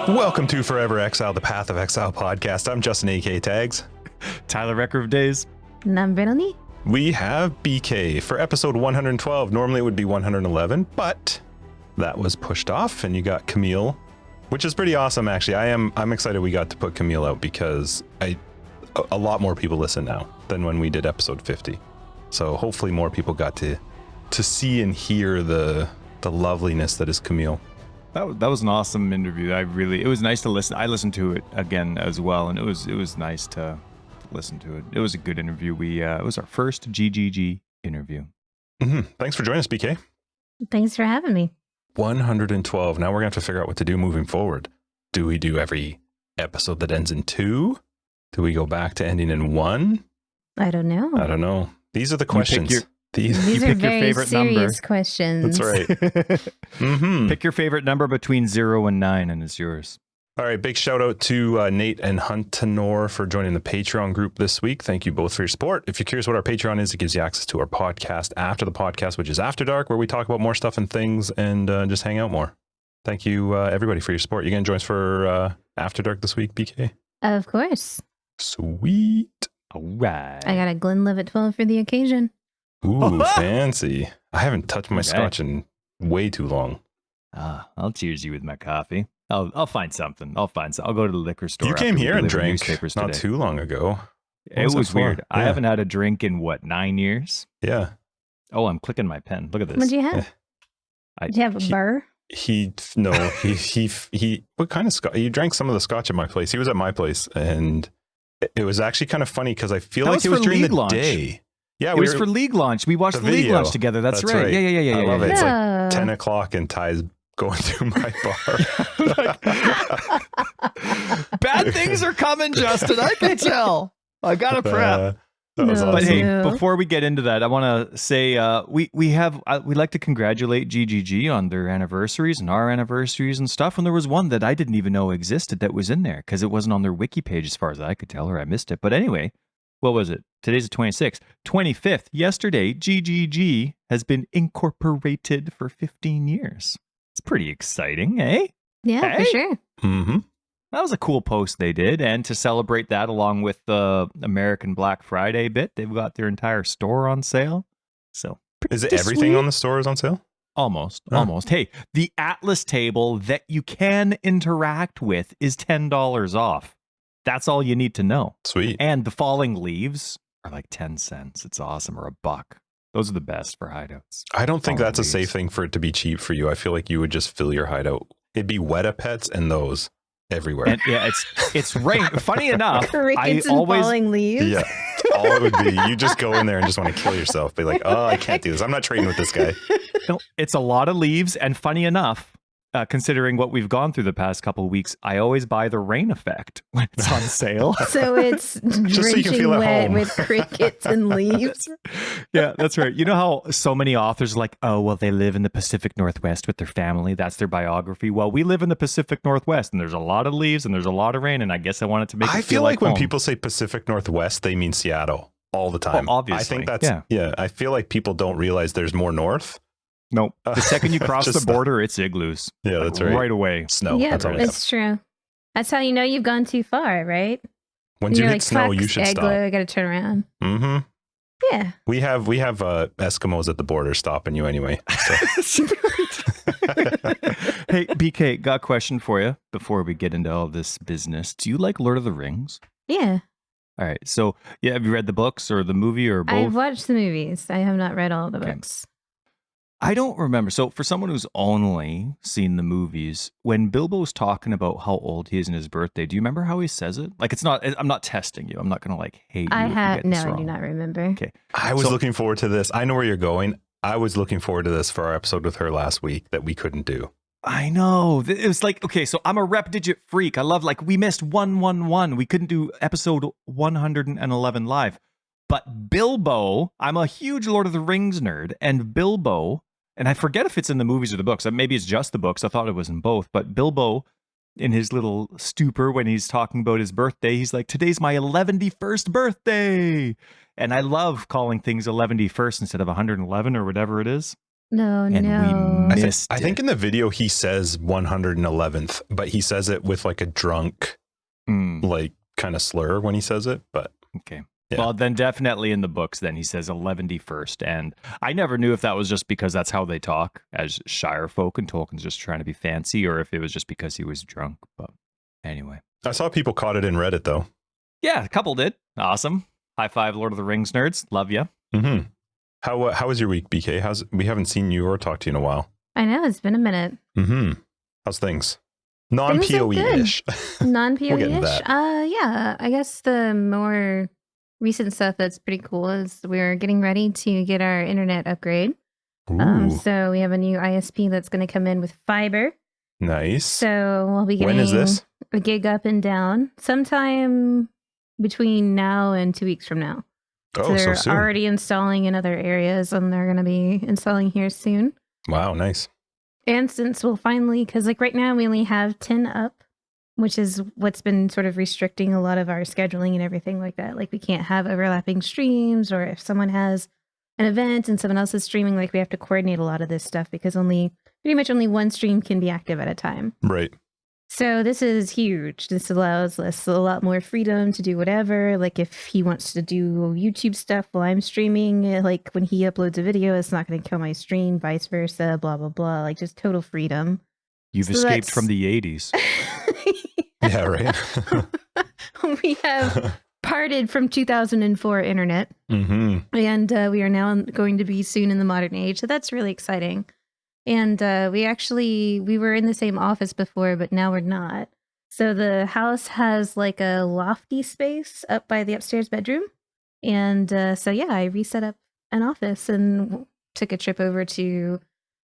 Welcome to Forever Exile, the Path of Exile podcast. I'm Justin AK Tags. Tyler, Record of Days. And I'm Brittleknee. We have BK for episode 112. Normally it would be 111, but that was pushed off and you got Camille, which is pretty awesome actually. I'm excited we got to put Camille out because a lot more people listen now than when we did episode 50. So hopefully more people got to see and hear the loveliness that is Camille. That was an awesome interview. It was nice to listen. I listened to it again as well, and it was nice to listen to it. It was a good interview. It was our first GGG interview. Mm-hmm. Thanks for joining us, BK. Thanks for having me. 112. Now we're gonna have to figure out what to do moving forward. Do we do every episode that ends in 2? Do we go back to ending in 1? I don't know. These are the questions. These are very serious questions. That's right. Mm-hmm. Pick your favorite number between 0 and 9, and it's yours. All right, big shout out to Nate and Huntanor for joining the Patreon group this week. Thank you both for your support. If you're curious what our Patreon is, it gives you access to our podcast after the podcast, which is After Dark, where we talk about more stuff and things and just hang out more. Thank you, everybody, for your support. You going to join us for After Dark this week, BK? Of course. Sweet. All right. I got a Glenlivet 12 for the occasion. Ooh, fancy. I haven't touched my scotch in way too long. I'll cheers you with my coffee. I'll find something. I'll go to the liquor store. You came here and drank not today. Too long ago. It was weird. Yeah. I haven't had a drink in 9 years? Yeah. Oh, I'm clicking my pen. Look at this. What do you have? Did you have a burr? He what kind of scotch? You drank some of the scotch at my place. He was at my place, and it was actually kind of funny because I feel like it was during the day. Yeah, it was for League Launch. We watched the League Launch together. That's right. Yeah. I love it. Yeah. It's like 10 o'clock and Ty's going through my bar. Bad things are coming, Justin. I can tell. I got to prep. That was awesome. But hey, before we get into that, I want to say we like to congratulate GGG on their anniversaries and our anniversaries and stuff. And there was one that I didn't even know existed that was in there because it wasn't on their wiki page as far as I could tell, or I missed it. But anyway, what was it? Today's the 26th. 25th, yesterday, GGG has been incorporated for 15 years. It's pretty exciting, eh? Yeah, for sure. Mm-hmm. That was a cool post they did. And to celebrate that, along with the American Black Friday bit, they've got their entire store on sale. So is it everything on the store is on sale? Almost. Hey, the Atlas table that you can interact with is $10 off. That's all you need to know. Sweet. And the falling leaves are like 10 cents. It's awesome. Or $1. Those are the best for hideouts. I don't think that's a safe thing for it to be cheap for you. I feel like you would just fill your hideout. It'd be Weta Pets and those everywhere. And yeah, it's rain. Funny enough, crickets and falling leaves. Yeah, all it would be. You just go in there and just want to kill yourself. Be like, oh, I can't do this. I'm not trading with this guy. No, it's a lot of leaves. And funny enough, considering what we've gone through the past couple of weeks, I always buy the rain effect when it's on sale. So it's drenching wet with crickets and leaves. Yeah, that's right. You know how so many authors are like, oh, well, they live in the Pacific Northwest with their family. That's their biography. Well, we live in the Pacific Northwest, and there's a lot of leaves, and there's a lot of rain, and I guess I wanted to make it feel like when home. people say Pacific Northwest, they mean Seattle all the time. Well, obviously. I think that's, I feel like people don't realize there's more north. Nope. The second you cross the border, it's igloos. Yeah, that's right. Right away. Snow. Yeah, that's all it's true. That's how you know you've gone too far, right? Once you hit snow, you should stop. I got to turn around. Mm-hmm. Yeah. We have Eskimos at the border stopping you anyway. So. Hey, BK, got a question for you before we get into all this business. Do you like Lord of the Rings? Yeah. All right. So, yeah, have you read the books or the movie or both? I've watched the movies. I have not read all the books. I don't remember. So for someone who's only seen the movies, when Bilbo's talking about how old he is in his birthday, do you remember how he says it? Like, I'm not testing you. I'm not going to like hate you. I do not remember. Okay. I was looking forward to this. I know where you're going. I was looking forward to this for our episode with her last week that we couldn't do. I know. It was like, okay, so I'm a rep digit freak. I love, like, we missed 111. We couldn't do episode 111 live. But Bilbo, I'm a huge Lord of the Rings nerd, and Bilbo, and I forget if it's in the movies or the books. Maybe it's just the books. I thought it was in both. But Bilbo, in his little stupor when he's talking about his birthday, he's like, today's my 111st birthday. And I love calling things 111st instead of 111 or whatever it is. No, and no. we missed I think in the video he says 111th, but he says it with like a drunk, like kind of slur when he says it. But okay. Yeah. Well, then definitely in the books, then he says 111st. And I never knew if that was just because that's how they talk as Shire folk and Tolkien's just trying to be fancy, or if it was just because he was drunk. But anyway. I saw people caught it in Reddit though. Yeah, a couple did. Awesome. High five, Lord of the Rings nerds. Love you. Mm-hmm. How was your week, BK? We haven't seen you or talked to you in a while. I know, it's been a minute. Mm-hmm. How's things? Non-PoE-ish. Non-PoE-ish? We'll get into that. Yeah. I guess the more recent stuff that's pretty cool is we're getting ready to get our internet upgrade. So we have a new ISP that's going to come in with fiber. Nice. So we'll be getting when is this? A gig up and down sometime between now and 2 weeks from now. Oh, so they're so soon. already installing in other areas, and they're going to be installing here soon. Wow, nice. And since we'll finally, because like right now we only have 10 up, which is what's been sort of restricting a lot of our scheduling and everything like that. Like we can't have overlapping streams, or if someone has an event and someone else is streaming, like we have to coordinate a lot of this stuff because pretty much only one stream can be active at a time. Right. So this is huge. This allows us a lot more freedom to do whatever. Like if he wants to do YouTube stuff while I'm streaming, like when he uploads a video, it's not going to kill my stream, vice versa, blah, blah, blah. Like just total freedom. You've escaped from the 80s. Yeah, right. We have parted from 2004 internet. Mm-hmm. And we are now going to be soon in the modern age. So that's really exciting. And we were in the same office before, but now we're not. So the house has like a lofty space up by the upstairs bedroom. And so, yeah, I reset up an office and took a trip over to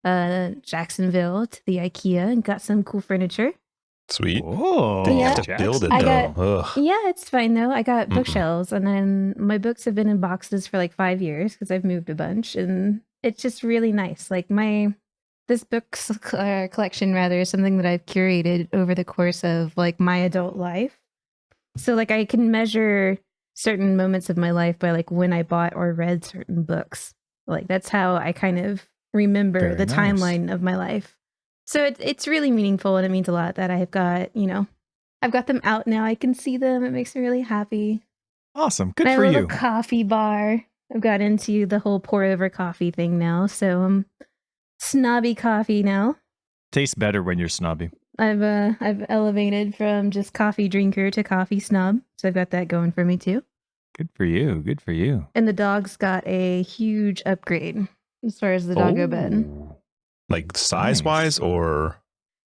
Jacksonville to the IKEA and got some cool furniture. Sweet. Oh, you have to build it though. Yeah, it's fine though. I got bookshelves, and then my books have been in boxes for like 5 years because I've moved a bunch, and it's just really nice. Like this book's collection rather is something that I've curated over the course of like my adult life. So like I can measure certain moments of my life by like when I bought or read certain books. Like that's how I kind of remember the timeline of my life. So it's really meaningful, and it means a lot that I've got, I've got them out now. I can see them. It makes me really happy. Awesome. Good and for I you. love a coffee bar. I've got into the whole pour over coffee thing now. So I'm snobby coffee now. Tastes better when you're snobby. I've elevated from just coffee drinker to coffee snob. So I've got that going for me too. Good for you. Good for you. And the dog's got a huge upgrade as far as the doggo bed. Like size-wise, or?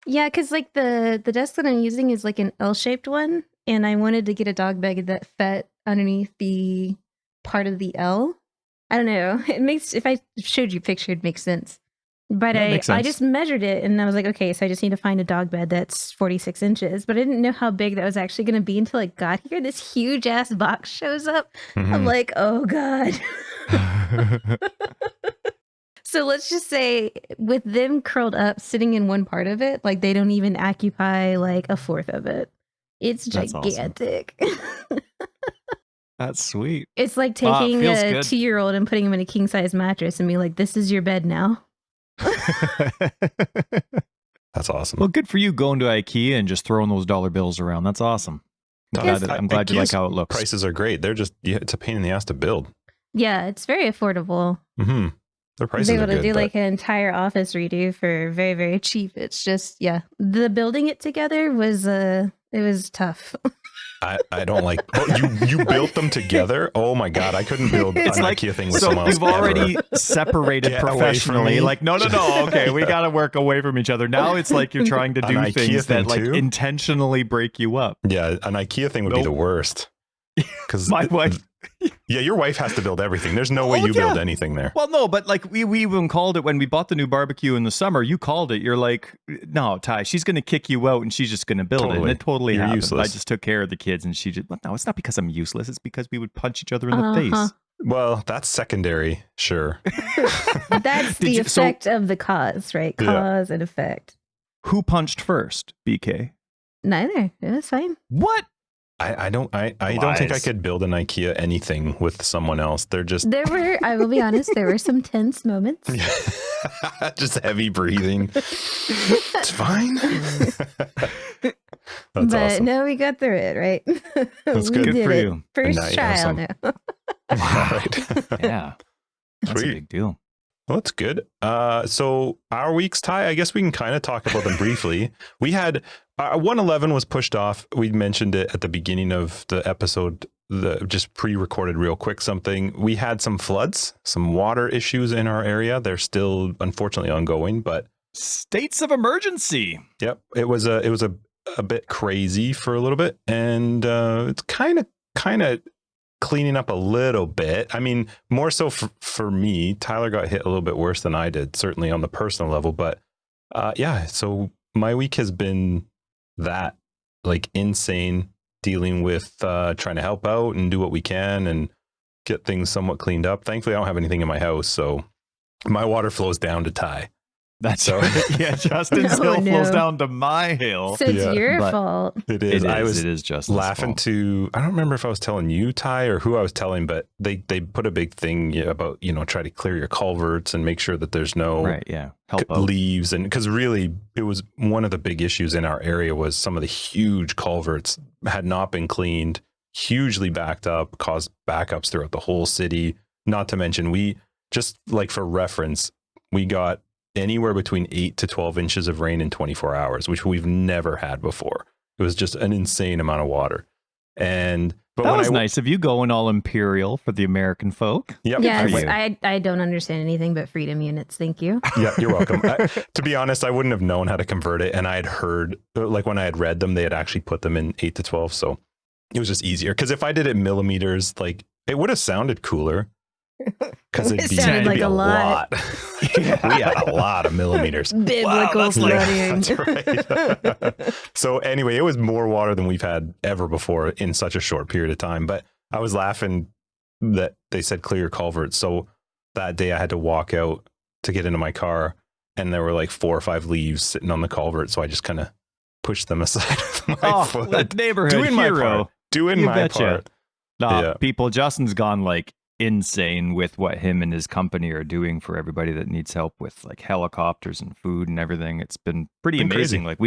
Yeah, because like the desk that I'm using is like an L-shaped one, and I wanted to get a dog bed that fit underneath the part of the L. I don't know. If I showed you a picture, it makes sense. But I just measured it, and I was like, okay, so I just need to find a dog bed that's 46 inches. But I didn't know how big that was actually going to be until I got here. This huge ass box shows up. Mm-hmm. I'm like, oh God. So let's just say with them curled up, sitting in one part of it, like they don't even occupy like a fourth of it. It's gigantic. Awesome. That's sweet. It's like taking a 2-year-old and putting him in a king size mattress and be like, this is your bed now. That's awesome. Well, good for you going to IKEA and just throwing those dollar bills around. That's awesome. I'm glad you like how it looks. Prices are great. They're just, it's a pain in the ass to build. Yeah, it's very affordable. Mm-hmm. Their prices are good. I was able to do like an entire office redo for very, very cheap. It's just, yeah, the building it together was, it was tough. I don't like. Oh, you built them together? Oh my God, I couldn't build an IKEA thing with someone else. We've already separated professionally. Like, no. Okay, we got to work away from each other. Now it's like you're trying to do things that like intentionally break you up. Yeah, an IKEA thing would be the worst. Because my wife. Yeah, your wife has to build everything. There's no way you build anything there. Well, no, but like we even called it when we bought the new barbecue in the summer. You called it. You're like, no, Ty, she's going to kick you out and she's just going to build it. And it totally happened. Useless. I just took care of the kids and she just, well, no, it's not because I'm useless. It's because we would punch each other in the face. Well, that's secondary. Sure. That's the effect of the cause, right? Cause and effect. Who punched first, BK? Neither. It was fine. What? I don't think I could build an IKEA anything with someone else. They're just I will be honest, there were some tense moments. just heavy breathing. It's fine. That's But awesome. no, we got through it, right? That's We good. Good did for it. you. First now you have trial some- now. Wow. Right. Yeah. That's Sweet. a big deal. Well, that's good. So our weeks, Ty, I guess we can kind of talk about them briefly. We had 111 was pushed off. We mentioned it at the beginning of the episode, just pre-recorded real quick something. We had some floods, some water issues in our area. They're still unfortunately ongoing, but States of emergency. yep, it was a bit crazy for a little bit, and it's kind of cleaning up a little bit. I mean, more so for me. Tyler got hit a little bit worse than I did, certainly on the personal level. But yeah, so my week has been that, like, insane, dealing with trying to help out and do what we can and get things somewhat cleaned up. Thankfully, I don't have anything in my house, so my water flows down to Ty. That's So- right. Yeah, Justin's Oh, hill flows no. down to my hill. So it's Yeah, your but- fault. It is. I was it is Justin's laughing fault. to, I don't remember if I was telling you, Ty, or who I was telling, but they put a big thing about, try to clear your culverts and make sure that there's no Right, yeah. Help out. leaves. And because really it was one of the big issues in our area was some of the huge culverts had not been cleaned, hugely backed up, caused backups throughout the whole city. Not to mention, we just, like, for reference, we got anywhere between 8 to 12 inches of rain in 24 hours, which we've never had before. It was just an insane amount of water. But That when was I, nice of you going all imperial for the American folk. Yep, Yes, Are you? I don't understand anything but freedom units. Thank you. yeah, you're welcome. To be honest, I wouldn't have known how to convert it. And I had heard, like, when I had read them, they had actually put them in 8 to 12. So it was just easier. Because if I did it in millimeters, like, it would have sounded cooler. Because It sounded like a lot. We had a lot of millimeters. Biblical that's like- flooding. That's right. So anyway, it was more water than we've had ever before in such a short period of time. But I was laughing that they said clear your culverts. So that day I had to walk out to get into my car, and there were like 4 or 5 leaves sitting on the culvert. So I just kind of pushed them aside with my Oh, foot. that neighborhood Doing my hero. part. Doing You my betcha. part. Nah, Yeah. people, Justin's gone like insane with what him and his company are doing for everybody that needs help with like helicopters and food and everything. It's been pretty Been amazing. crazy. Like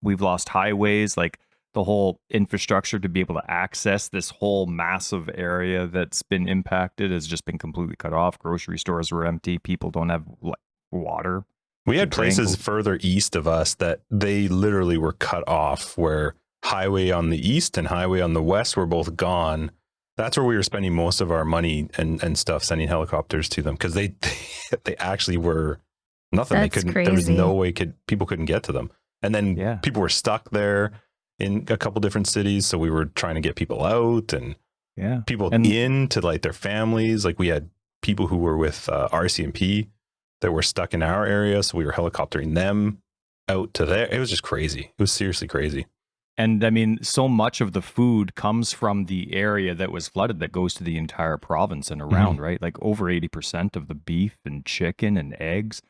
we've lost highways, like the whole infrastructure to be able to access this whole massive area that's been impacted has just been completely cut off. Grocery stores were empty. People don't have like water. We had places Drank- further east of us that they literally were cut off, where highway on the east and highway on the west were both gone. That's where we were spending most of our money and stuff, sending helicopters to them, because they actually were nothing. That's They couldn't. There was crazy. no way people couldn't get to them. And then Yeah. people were stuck there in a couple different cities. So we were trying to get people out and Yeah. people And- in to like their families. Like we had people who were with RCMP that were stuck in our area. So we were helicoptering them out to there. It was just crazy. It was seriously crazy. And I mean, so much of the food comes from the area that was flooded that goes to the entire province and around, right? Like over 80% of the beef and chicken and eggs,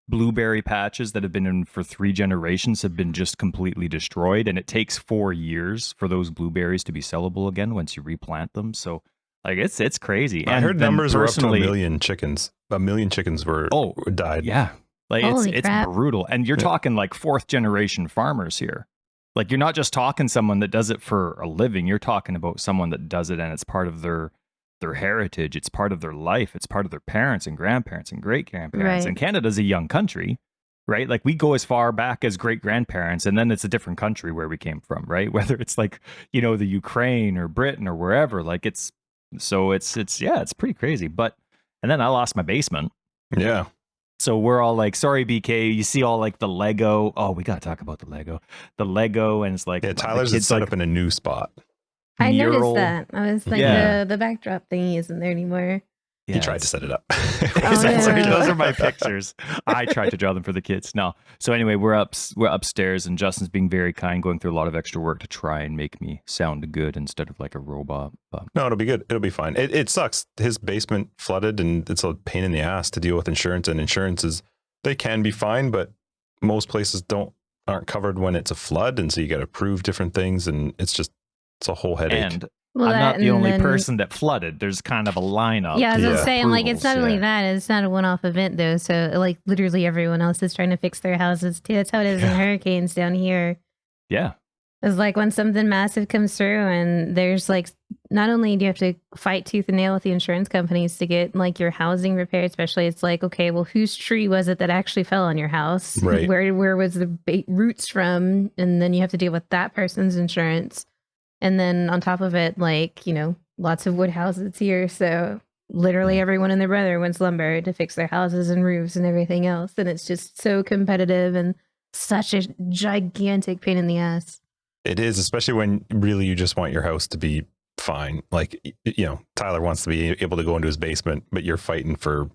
blueberry patches that have been in for 3 generations have been just completely destroyed. And it takes 4 years for those blueberries to be sellable again once you replant them. So like it's crazy. I And heard then numbers were up to a personally- million chickens. A million chickens were died. Yeah. Like Holy it's crap. brutal. And you're Yeah. talking like 4th generation farmers here. Like you're not just talking someone that does it for a living. You're talking about someone that does it and it's part of their heritage. It's part of their life. It's part of their parents and grandparents and great grandparents. Right. And Canada's a young country, right? Like we go as far back as great grandparents and then it's a different country where we came from, right? Whether it's like, the Ukraine or Britain or wherever, like it's pretty crazy. And then I lost my basement. Yeah. So we're all like, sorry, BK. You see all like the Lego. Oh, we got to talk about the Lego. The Lego, and it's like, Yeah. the Tyler's kids, set like, up in a new spot. I mural. noticed that. I was like, Yeah. the backdrop thingy isn't there anymore. He Yeah, tried to it's- set it up. Oh, Sorry, no. those are my pictures. I tried to draw them for the kids. No. So anyway, we're upstairs, and Justin's being very kind, going through a lot of extra work to try and make me sound good instead of like a robot. But No, it'll be good. It'll be fine. It sucks. His basement flooded, and it's a pain in the ass to deal with insurance. And insurances, they can be fine, but most places aren't covered when it's a flood, and so you got to prove different things, and it's just It's a whole headache. And Well, I'm not that the and only then- person that flooded. There's kind of a lineup. Yeah, I was Yeah. gonna say, I'm like, it's not Approvals, only yeah. that, it's not a one-off event though. So like literally everyone else is trying to fix their houses too. That's how it is in Yeah. hurricanes down here. Yeah. It's like when something massive comes through and there's like, not only do you have to fight tooth and nail with the insurance companies to get like your housing repaired, especially it's like, okay, well, whose tree was it that actually fell on your house? Right. Where was the roots from? And then you have to deal with that person's insurance. And then on top of it, like, you know, lots of wood houses here. So literally everyone and their brother wants lumber to fix their houses and roofs and everything else. And it's just so competitive and such a gigantic pain in the ass. It is, especially when really you just want your house to be fine. Like, you know, Tyler wants to be able to go into his basement, but you're fighting for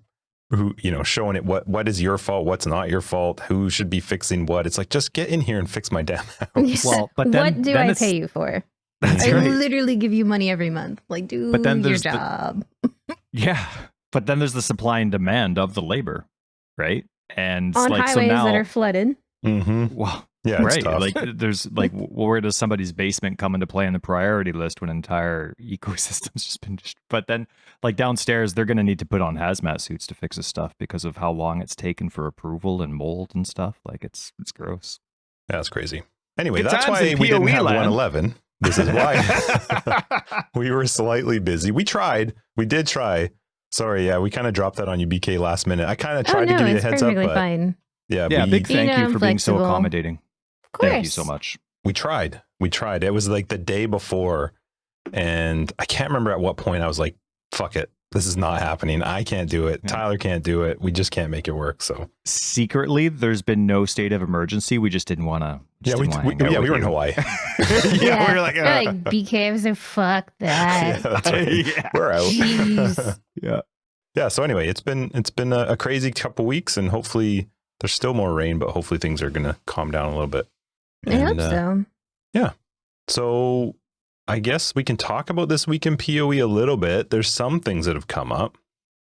who, you know, showing it what is your fault, what's not your fault, who should be fixing what. It's like, just get in here and fix my damn house. Well, but then, what do then I it's- pay you for? That's I right. literally give you money every month. Like, do But then your there's the- job. Yeah. But then there's the supply and demand of the labor, right? And On like, highways so now, that are flooded. Mm-hmm. well, Yeah, it's right. tough. Like there's like, where does somebody's basement come into play in the priority list when an entire ecosystem's just been but then like downstairs, they're going to need to put on hazmat suits to fix this stuff because of how long it's taken for approval and mold and stuff. Like it's gross. That's crazy. Anyway, Good that's times why in we didn't PoE have land. 111. This is why we were slightly busy. We tried. We did try. Sorry, yeah, we kind of dropped that on you, BK, last minute. I kind of tried to give you a it's heads up, perfectly but fine. yeah, Yeah, big You thank know, you I'm for being so flexible. accommodating. Of course. Thank you so much. we tried. We tried. It was like the day before, and I can't remember at what point I was like, "Fuck it, this is not happening. I can't do it. Yeah. Tyler can't do it. We just can't make it work." So Secretly, there's been no state of emergency. We just didn't want to. yeah, we were in Hawaii. Yeah, we were like, They're like BK was like, fuck yeah, that. that's right. Yeah. We're out. Jeez. Yeah. Yeah. So anyway, it's been a crazy couple weeks, and hopefully there's still more rain, but hopefully things are gonna calm down a little bit. I hope And, so. So I guess we can talk about this week in PoE a little bit. There's some things that have come up.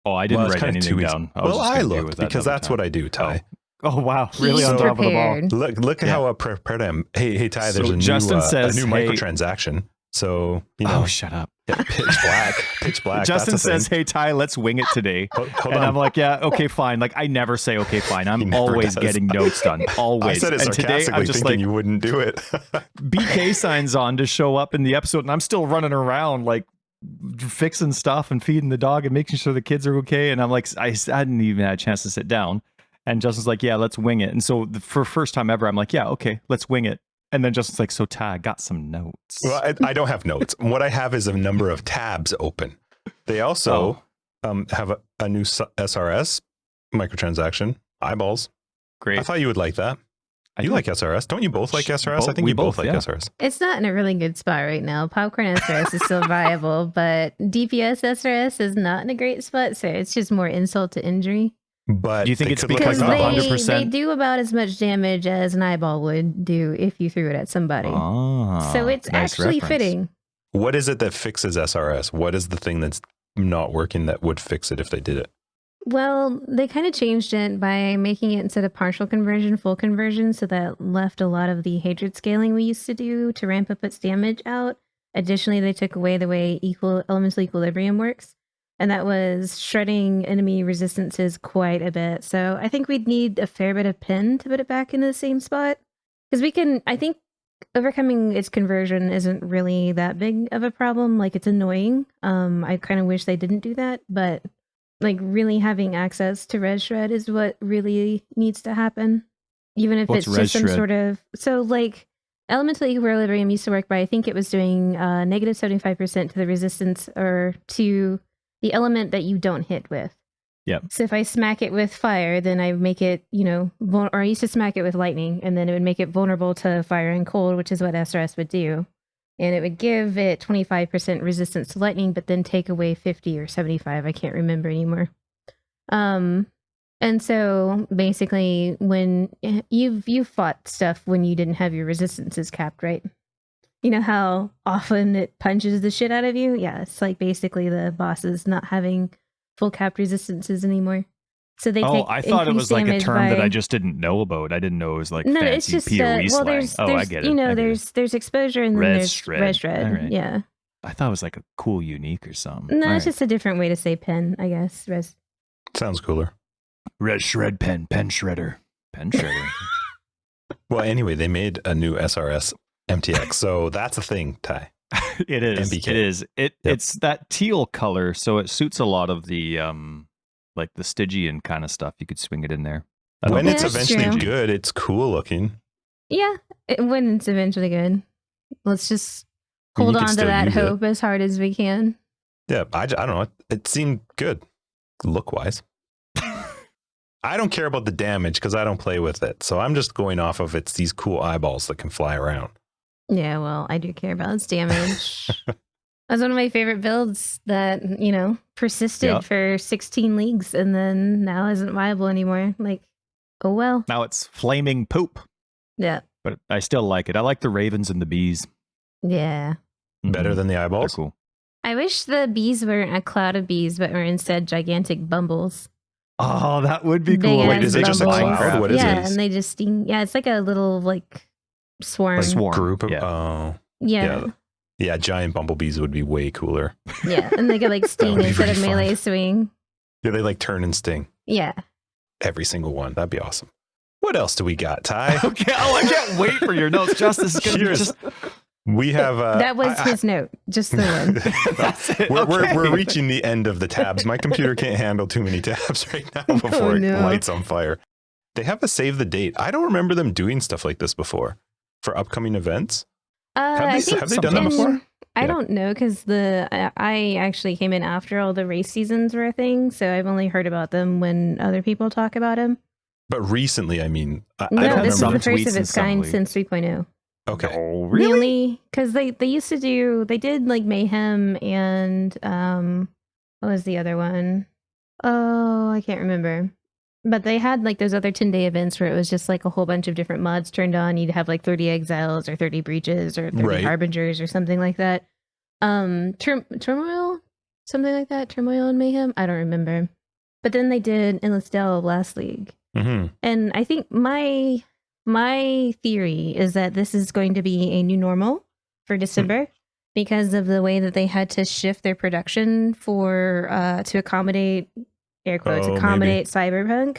Oh, I didn't Well, it's write kinda anything 2 weeks. down. Well, I looked because that's what I do, Ty. Oh wow, really He's on top of the ball. prepared. Look at Yeah. how prepared I am. Hey, Ty, there's So a new, Justin says, a new hey- microtransaction. So, you know, Oh, shut up. yeah, pitch black. Justin that's a thing. says, "Hey Ty, let's wing it today." Hold And on. I'm like, "Yeah, okay, fine." Like I never say, "Okay, fine." He I'm never always does. getting notes done. Always. I said it And today sarcastically, I'm just thinking like, you wouldn't do it. BK signs on to show up in the episode, and I'm still running around like fixing stuff and feeding the dog and making sure the kids are okay. And I'm like, I hadn't even had a chance to sit down. And Justin's like, "Yeah, let's wing it." And so for first time ever, I'm like, "Yeah, okay, let's wing it." And then Justin's like, "So Ty, I got some notes." Well, I don't have notes. What I have is a number of tabs open. They also have a new SRS microtransaction, eyeballs. Great. I thought you would like that. You do. like SRS. Don't you both like SRS? I think we you both both, like yeah. SRS. It's not in a really good spot right now. Popcorn SRS is still viable, but DPS SRS is not in a great spot. So it's just more insult to injury. But Do you think they it's could look because like of eyeballs. the they 100%? do about as much damage as an eyeball would do if you threw it at somebody. Ah, So it's nice actually reference. fitting. What is it that fixes SRS? What is the thing that's not working that would fix it if they did it? Well, they kind of changed it by making it instead of partial conversion, full conversion. So that left a lot of the hatred scaling we used to do to ramp up its damage out. Additionally, they took away the way elemental equilibrium works. And that was shredding enemy resistances quite a bit. So I think we'd need a fair bit of pin to put it back into the same spot. Because I think overcoming its conversion isn't really that big of a problem. Like, it's annoying. I kind of wish they didn't do that. But like, really having access to res shred is what really needs to happen. Even if What's it's res just some shred? sort of... So like, elemental equilibrium used to work by, I think it was doing negative 75% to the resistance or to the element that you don't hit with. Yep. So if I smack it with fire, then I make it, or I used to smack it with lightning, and then it would make it vulnerable to fire and cold, which is what SRS would do. And it would give it 25% resistance to lightning, but then take away 50 or 75. I can't remember anymore. And so basically, when you've fought stuff when you didn't have your resistances capped, right? You know how often it punches the shit out of you? Yeah, it's like basically the bosses not having full capped resistances anymore. So they take I thought it was like a damage term that I by- just didn't know about. I didn't know it was like no, fancy it's just PoE well, slang. there's I get it. you know, I get it. there's exposure and then Res there's shred. res shred. All right. Yeah, I thought it was like a cool unique or something. no, All it's right. just a different way to say pen, I guess. Res. Sounds cooler. Res shred pen shredder. Pen shredder. Well, anyway, they made a new SRS MTX, so that's a thing, Ty. It is. MBK. It is. It's that teal color, so it suits a lot of the like the Stygian kind of stuff. You could swing it in there. When Yeah, it's that's eventually true. good, it's cool looking. Yeah, when it's eventually good, let's just I mean, hold you can on to still that use it. hope as hard as we can. Yeah, I don't know. It seemed good look-wise. I don't care about the damage because I don't play with it. So I'm just going off of it's these cool eyeballs that can fly around. Yeah, well, I do care about its damage. That's one of my favorite builds that, persisted Yeah. for 16 leagues and then now isn't viable anymore. Like, oh well. Now it's flaming poop, Yeah. but I still like it. I like the ravens and the bees. Yeah. Better Mhm. than the They're eyeballs. cool. I wish the bees weren't a cloud of bees, but were instead gigantic bumbles. Oh, that would be Big cool. ass Wait, is it just a bumbles. cloud? What is yeah, it? and they just sting. Yeah, it's like a little swarm. Like swarm. Group of Yeah. Yeah. yeah, giant bumblebees would be way cooler. Yeah. And they get sting would be instead of pretty fun. melee swing. Yeah, they turn and sting Yeah. every single one. That'd be awesome. What else do we got, Ty? Okay. Oh, I can't wait for your notes. Justice is going to be Here's- just. We have that was his note. Just the one. That's it. We're reaching the end of the tabs. My computer can't handle too many tabs right now before it no. lights on fire. They have a save the date. I don't remember them doing stuff like this before for upcoming events. I think Have they done that in- before? I Yeah. don't know because I actually came in after all the race seasons were a thing, so I've only heard about them when other people talk about them. But recently, I mean, I No, don't this is remember. the first tweets of in its some kind league. since 3.0. Okay. Oh, The really? only because they used to do they did Mayhem and what was the other one? Oh, I can't remember. But they had those other 10-day events where it was just a whole bunch of different mods turned on. You'd have 30 exiles or 30 breaches or 30 Right. harbingers or something like that. Turmoil, something like that. Turmoil and Mayhem. I don't remember. But then they did Endless Delve last league. Mm-hmm. And I think my theory is that this is going to be a new normal for December because of the way that they had to shift their production for to accommodate air quotes Oh, accommodate Cyberpunk.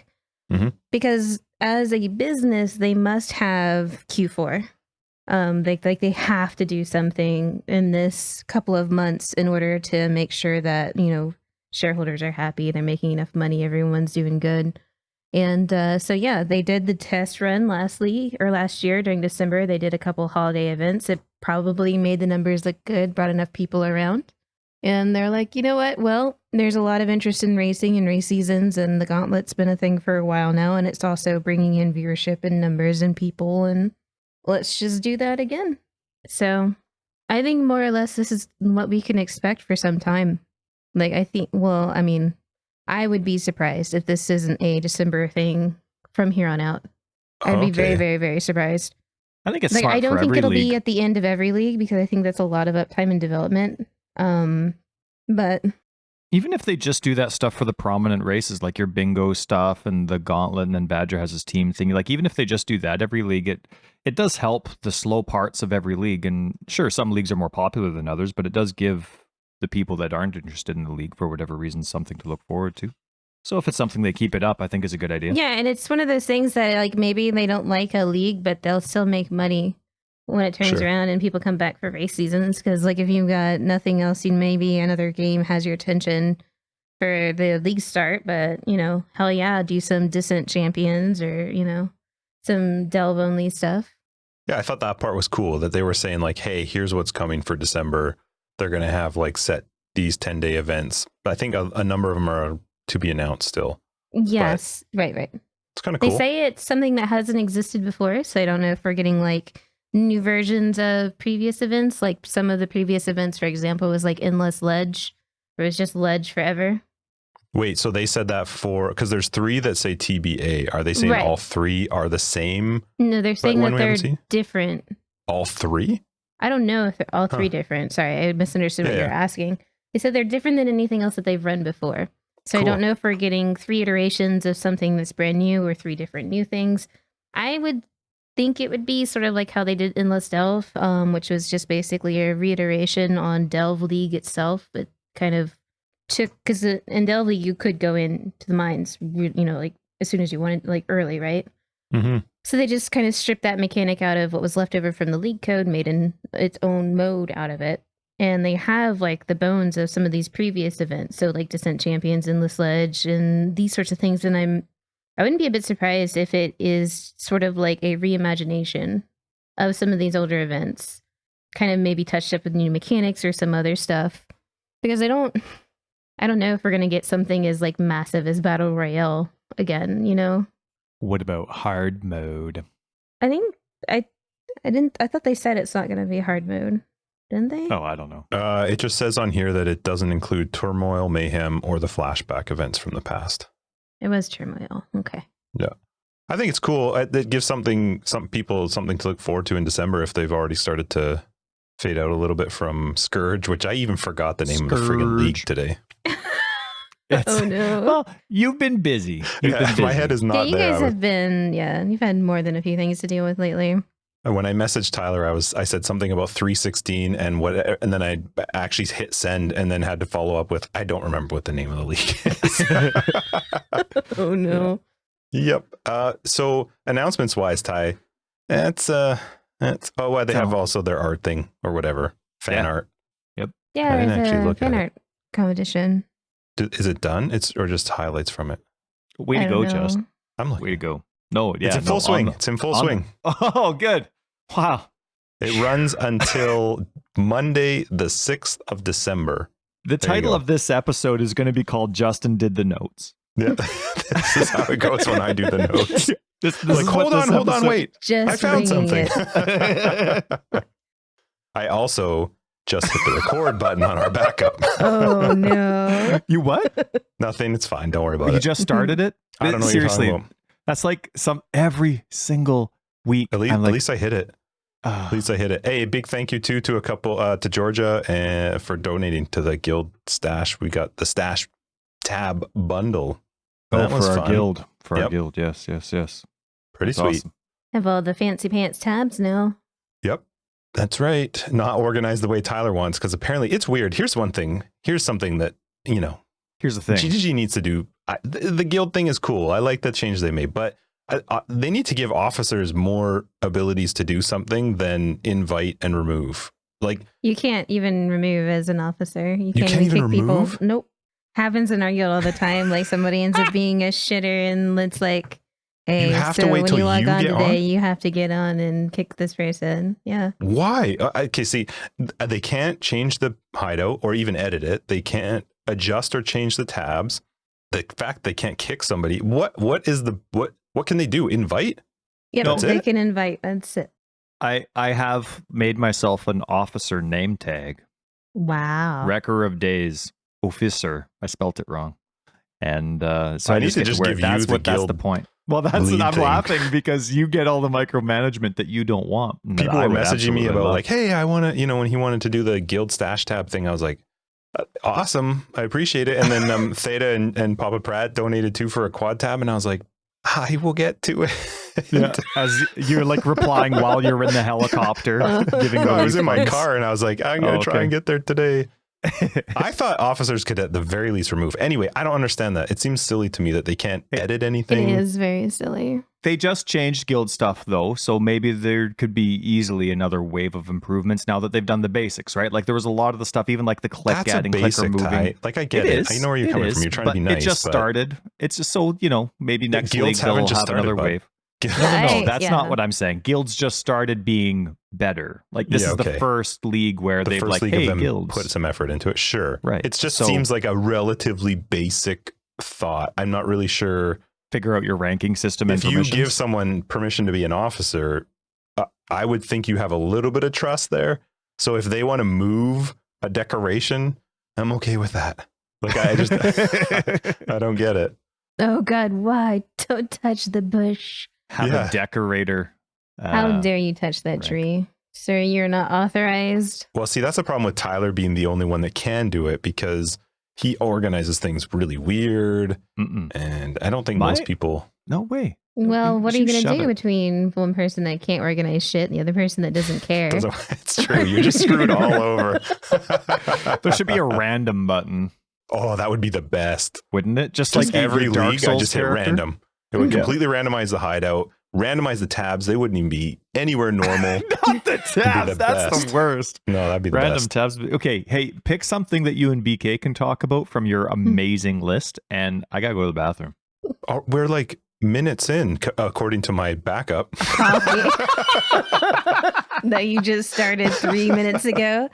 Mhm. Because as a business, they must have Q4. They have to do something in this couple of months in order to make sure that shareholders are happy, they're making enough money, everyone's doing good. And so yeah, they did the test run last year during December. They did a couple holiday events. It probably made the numbers look good, brought enough people around. And they're like, you know what? Well, there's a lot of interest in racing and race seasons, and the Gauntlet's been a thing for a while now, and it's also bringing in viewership and numbers and people, and let's just do that again. So I think more or less this is what we can expect for some time. I would be surprised if this isn't a December thing from here on out. I'd be very, very, very surprised. I think it's smart I don't for think every it'll league. be at the end of every league because I think that's a lot of uptime and development. But Even if they just do that stuff for the prominent races, like your bingo stuff and the gauntlet, and then Badger has his team thing, even if they just do that every league, it does help the slow parts of every league. And sure, some leagues are more popular than others, but it does give the people that aren't interested in the league for whatever reason something to look forward to. So if it's something they keep it up, I think is a good idea. yeah, and it's one of those things that maybe they don't like a league, but they'll still make money when it turns Sure. around and people come back for race seasons. Because if you've got nothing else, maybe another game has your attention for the league start. But hell yeah, do some Descent Champions or some delve only stuff. Yeah, I thought that part was cool that they were saying hey, here's what's coming for December. They're going to have set these 10-day events. I think a number of them are to be announced still. Yes, right. It's kind of cool. They say it's something that hasn't existed before, so I don't know if we're getting new versions of previous events. Some of the previous events, for example, was Endless Ledge, where it was just ledge forever. Wait, so they said that because there's 3 that say TBA. Are they saying Right. all 3 are the same? No, they're saying one that we haven't they're seen? different. All 3? I don't know if they're all three Huh. different. Sorry, I misunderstood what Yeah, you were asking. They said they're different than anything else that they've run before. So I Cool. don't know if we're getting 3 iterations of something that's brand new or 3 different new things. I would think it would be sort of like how they did Endless Delve, which was just basically a reiteration on Delve League itself, but kind of took, because in Delve League you could go into the mines, like as soon as you wanted, like early, right? Mm-hmm. So they just kind of stripped that mechanic out of what was left over from the League code, made its own mode out of it. And they have like the bones of some of these previous events. So like Descent Champions, Endless Ledge, and these sorts of things. And I wouldn't be a bit surprised if it is sort of like a reimagination of some of these older events, kind of maybe touched up with new mechanics or some other stuff. Because I don't know if we're going to get something as like massive as Battle Royale again, What about hard mode? I think I thought they said it's not going to be hard mode. Didn't they? Oh, I don't know. It just says on here that it doesn't include Turmoil, Mayhem, or the flashback events from the past. It was Turmoil. Okay. Yeah. I think it's cool. It gives some people something to look forward to in December if they've already started to fade out a little bit from Scourge, which I even forgot the name of the friggin' league today. Oh no. Well, you've been busy. You've been busy. My head is Yeah, not you there. guys have been, you've had more than a few things to deal with lately. When I messaged Tyler, I said something about 316 and then I actually hit send and then had to follow up with, I don't remember what the name of the league is. Oh no. Yep. So announcements wise, Ty, they have also their art thing or whatever, fan art. Yep. Yeah, I didn't there's actually a look at fan it. art competition. Is it done? Or just highlights from it? Way I to go, don't know. Just. I'm looking. Way to go. No, yeah. It's in full swing. It's in full swing. Oh, good. Wow. It runs until Monday, the 6th of December. The There you title go. of this episode is going to be called Justin Did the Notes. Yeah. This is how it goes when I do the notes. This Like, is hold what on, this episode- wait. Just I found winging something. it. I also just hit the record button on our backup. Oh no. You what? Nothing. It's fine. Don't worry about You it. just started it? I don't know what Seriously, you're talking about. that's like every single week. At I'm like, least I hit it. At least I hit it. Hey, big thank you to a couple to Georgia for donating to the guild stash. We got the stash tab bundle. That was for our fun. guild. For our Yep. guild. Yes. Pretty That's sweet. awesome. Have all the fancy pants tabs now. Yep. That's right. Not organized the way Tyler wants, because apparently it's weird. Here's one thing. Here's something that, Here's the thing. GGG needs to do. The guild thing is cool. I like the change they made, but they need to give officers more abilities to do something than invite and remove. Like, You can't even remove as an officer. You can't can't even kick remove? people. Nope. Happens in our guild all the time. Like somebody ends up being a shitter and it's like, hey, You have to so wait when till you log you on get today, on? you have to get on and kick this person. Yeah. why? Okay, see, they can't change the hideout or even edit it. They can't adjust or change the tabs. The fact they can't kick somebody. What can they do? Invite? Yep, That's they it? can invite. That's it. I have made myself an officer name tag. Wow. Wrecker of Days. Officer. I spelt it wrong. And so I I need just to get just wear it. give you That's the what. That's the guild point. Well, that's lead I'm thing. laughing because you get all the micromanagement that you don't want. and that People I were would messaging me absolutely about love. like, hey, I want to, when he wanted to do the guild stash tab thing, I was like, awesome. I appreciate it. And then Theta and Papa Pratt donated too for a quad tab. And I was like, I will get to it. Yeah, as you're like replying while you're in the helicopter, giving. No, I was in my funds. car and I was like, I'm going to try okay. and get there today. I thought officers could at the very least remove. Anyway, I don't understand that. It seems silly to me that they can't edit anything. It is very silly. They just changed guild stuff though, so maybe there could be easily another wave of improvements now that they've done the basics, right? Like there was a lot of the stuff, even like the click That's a adding, clicker basic moving. tie. Like I get it. I know where you're coming from. You're trying to be nice. It just but started. It's just so maybe next league guilds they'll haven't just have started, another bud. wave. No, Right, that's yeah. not what I'm saying. Guilds just started being better. Like this Yeah, is okay. the first league where The they've first like, league hey, of them guilds. put some effort into it. Sure. Right. It just So- seems like a relatively basic thought. I'm not really sure. Figure out your ranking system and If you permissions. give someone permission to be an officer, I would think you have a little bit of trust there. So if they want to move a decoration, I'm okay with that. Like I just, I don't get it. Oh God, why? Don't touch the bush. have Yeah. a decorator. How dare you touch that right. tree? Sir, you're not authorized. Well, see, that's the problem with Tyler being the only one that can do it because he organizes things really weird. And I don't think most people. No way. Well, what are you going to shove do it. between one person that can't organize shit and the other person that doesn't care? It's true. You're just screwed all over. There should be a random button, Oh, that would be the best. wouldn't it? Just Just like every your Dark league, I Souls just hit character? random. It would completely randomize the hideout, randomize the tabs. They wouldn't even be anywhere normal. Not the tabs. the That's best. the worst. No, that'd be the Random best. tabs. Okay, hey, pick something that you and BK can talk about from your amazing list, and I gotta go to the bathroom. Oh, we're like minutes in, according to my backup. Coffee that you just started 3 minutes ago.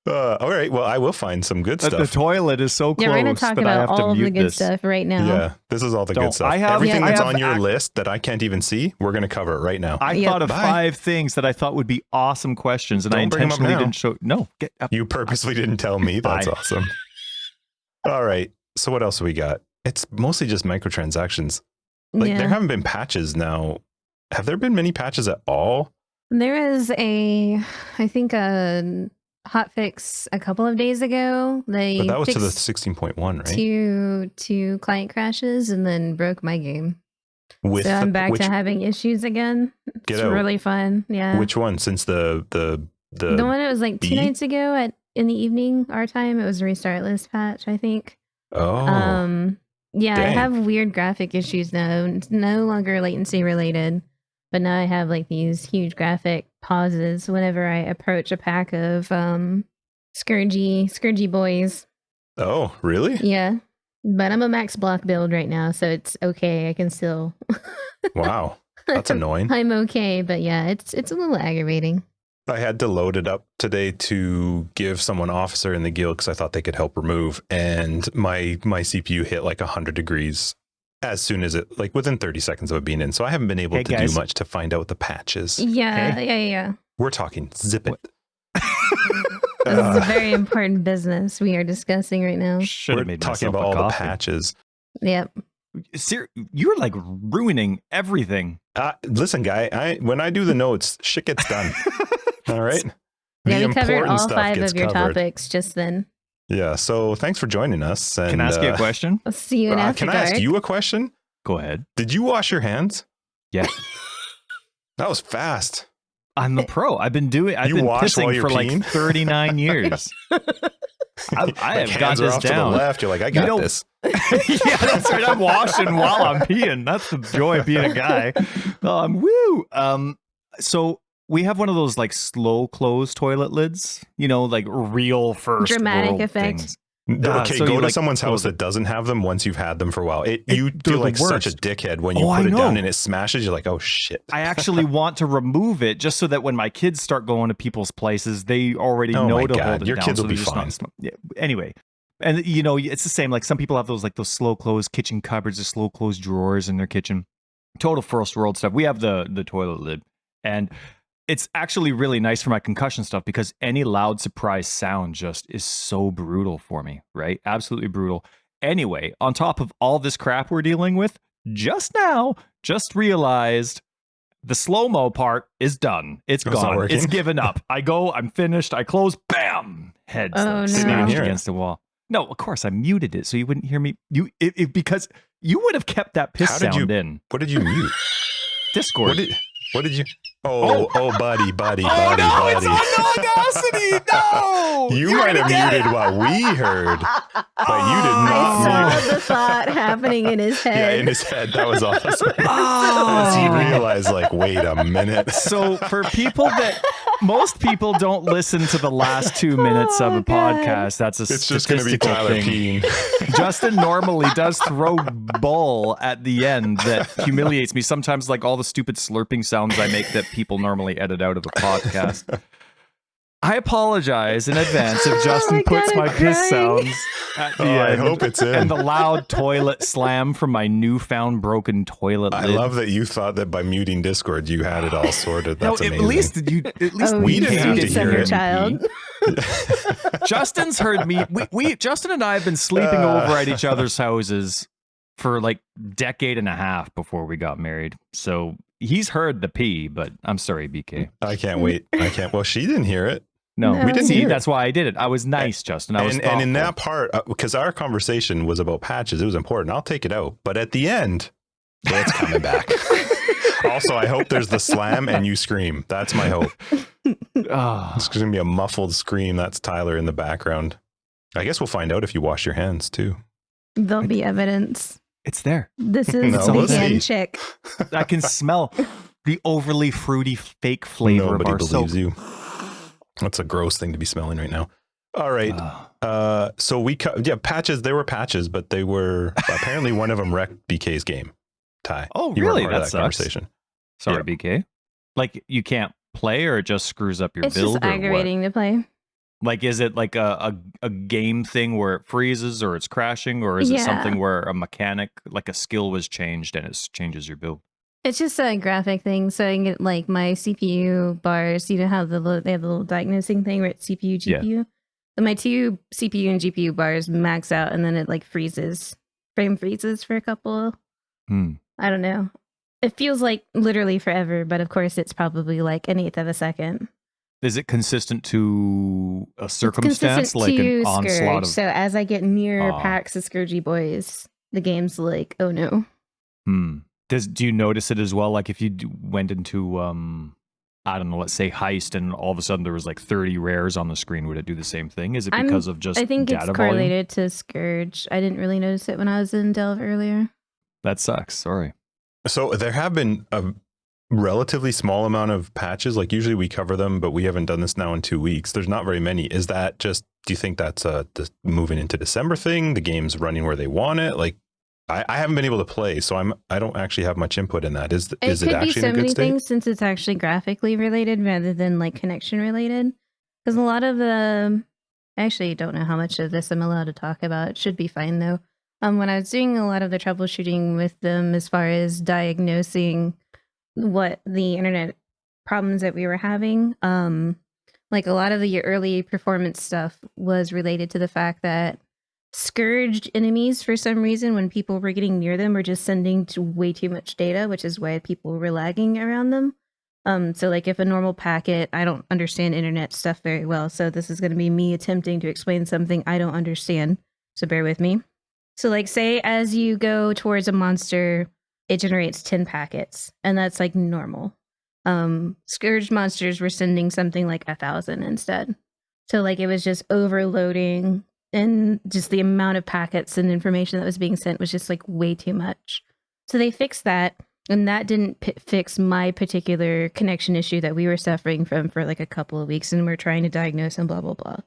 All right. Well, I will find some good The stuff. toilet is so close Yeah, we're going to talk that I about have to all of the mute good this. stuff right now. Yeah, this is all the Don't- good stuff. I have- Everything I that's have on your ac- list that I can't even see, we're going to cover it right now. I Yep. thought of Bye. 5 things that I thought would be awesome questions, and I Don't bring 'em up intentionally now. didn't show. No, get up. You purposely didn't tell me. That's Bye. awesome. All right. So what else do we got? It's mostly just microtransactions. Like Yeah. there haven't been patches now. Have there been many patches at all? There is I think a hotfix a couple of days ago. They But that was to the fixed 16.1, right? two client crashes and then broke my game. With So I'm back which, to having issues again. Get It's out. really fun. Yeah. which one? Since the the one that was like B? 2 nights ago in the evening, our time, it was a restart list patch, I think. oh Yeah, I dang. have weird graphic issues now. It's no longer latency related, but now I have like these huge graphic pauses whenever I approach a pack of Scourgy boys. oh really? Yeah. But I'm a max block build right now, so it's okay. I can still Wow, that's annoying. I'm okay, but yeah, it's a little aggravating. I had to load it up today to give someone officer in the guild because I thought they could help remove, and my CPU hit like 100 degrees as soon as it, like within 30 seconds of it being in. So I haven't been able Hey, to guys. do much to find out the patches. Yeah, Okay. yeah. We're talking zip it. This is a very important business we are discussing right now. Should We're have made talking myself about a all the coffee. patches. Yep. You're like ruining everything. Listen, guy, when I do the notes, shit gets done. All right. Yeah, The we covered important all stuff 5 gets of your covered. topics just then. Yeah. So thanks for joining us. And, Can I ask you a question? I'll see you in after can I ask you a question? Go ahead. Did you wash your hands? Yeah. That was fast. I'm a pro. I've been You been wash while pissing you're for like peeing? 39 years. I Like have got hands are this off down. to the left. You're like, I got know- this. Yeah, that's right. I'm washing while I'm peeing. That's the joy of being a guy. Woo. So we have one of those like slow close toilet lids, like real first Dramatic world effect. things. Okay, so go you, to like, someone's house close it. that doesn't have them once you've had them for a while. You they're feel the like such a worst. dickhead when you Oh, I put it down know. and it smashes. You're like, oh shit. I actually want to remove it just so that when my kids start going to people's places, they already Oh know my to God, hold it your down. kids so will be they're just not fine. yeah. Anyway, and it's the same. Like some people have those slow close kitchen cupboards, the slow close drawers in their kitchen. Total first world stuff. We have the toilet lid, and it's actually really nice for my concussion stuff because any loud surprise sound just is so brutal for me, right? Absolutely brutal. Anyway, on top of all this crap we're dealing with, just realized the slow-mo part is done. It's Oh, it's not gone. working? It's given up. I go, I'm finished, I close, bam! Head Oh, no. Didn't even smashed hear it. against the wall. No, of course, I muted it so you wouldn't hear me. Because you would have kept that piss How did you- sound in. What did you mute? Discord. What did you? Oh, buddy. Oh no, it's on Audacity! No! You You're might gonna have get muted it! what we heard, but you did I not saw mute. the thought happening in his Yeah, head. in his head. That was awesome. Oh. As he realized, like, wait a minute. So for people that most people don't listen to the last 2 minutes of Oh, a God. podcast, that's a It's just going to be statistical Tyler thing. peeing. Justin normally does throw bull at the end that humiliates me. Sometimes like all the stupid slurping sounds I make that people normally edit out of a podcast. I apologize in advance if Justin my puts God, my I'm piss crying. sounds at the Oh, I end. hope it's in. And the loud toilet slam from my newfound broken toilet I lid. love that you thought that by muting Discord, you had it all sorted. That's no, amazing. at least Oh, we you didn't have sweet to summer hear it. child. Justin's heard me. We Justin and I have been sleeping over at each other's houses for like decade and a half before we got married. So he's heard the pee, but I'm sorry, BK. I can't wait. Well, she didn't hear it. No, No, we didn't see, hear it. that's why I did it. I was nice, Justin. I was And in thoughtful. that part, because our conversation was about patches, it was important. I'll take it out. But at the end, it's coming back. Also, I hope there's the slam and you scream. That's my hope. Ah. It's going to be a muffled scream. That's Tyler in the background. I guess we'll find out if you wash your hands too. There'll be evidence. It's there. This is No, the we'll see. hand check. I can smell the overly fruity fake flavor Nobody of our believes soap. you. That's a gross thing to be smelling right now. All right. So patches. They were patches, but they were apparently one of them wrecked BK's game. Ty. Oh, You weren't really? part of That that sucks. conversation. Sorry, Yeah. BK. Like you can't play, or it just screws up your It's build, just or aggravating to play. what? Like, is it like a game thing where it freezes or it's crashing, or is it Yeah. something where a mechanic, like a skill, was changed and it changes your build? It's just a graphic thing. So I can get like my CPU bars, you know how they have the little diagnosing thing where it's CPU, Yeah. GPU. And my two CPU and GPU bars max out and then it like freezes. Frame freezes for a couple. I don't know. It feels like literally forever, but of course it's probably like an eighth of a second. Is it consistent to a It's circumstance, consistent like to an onslaught Scourge. of? So as I get near Ah. packs of Scourgy boys, the game's like, oh no. Do you notice it as well? Like if you went into I don't know, let's say heist, and all of a sudden there was like 30 rares on the screen, would it do the same thing? Is it because of just I think data it's volume? correlated to Scourge. I didn't really notice it when I was in Delve earlier. That sucks. Sorry. So there have been a relatively small amount of patches. Like usually we cover them, but we haven't done this now in 2 weeks. There's not very many. Is that just, do you think that's the moving into December thing? The game's running where they want it? Like I haven't been able to play, so I don't actually have much input in that. Is it It could be actually so in a good many state? things since it's actually graphically related rather than like connection related. Because a lot of the, I actually don't know how much of this I'm allowed to talk about. It should be fine though. When I was doing a lot of the troubleshooting with them as far as diagnosing what the internet problems that we were having, like a lot of the early performance stuff was related to the fact that Scourged enemies, for some reason, when people were getting near them, were just sending way too much data, which is why people were lagging around them. So like if a normal packet, I don't understand internet stuff very well, so this is going to be me attempting to explain something I don't understand, so bear with me. So like say as you go towards a monster, it generates 10 packets, and that's like normal. Scourge monsters were sending something like 1,000 instead. So like it was just overloading, and just the amount of packets and information that was being sent was just like way too much. So they fixed that, and that didn't fix my particular connection issue that we were suffering from for like a couple of weeks, and we're trying to diagnose and blah, blah, blah.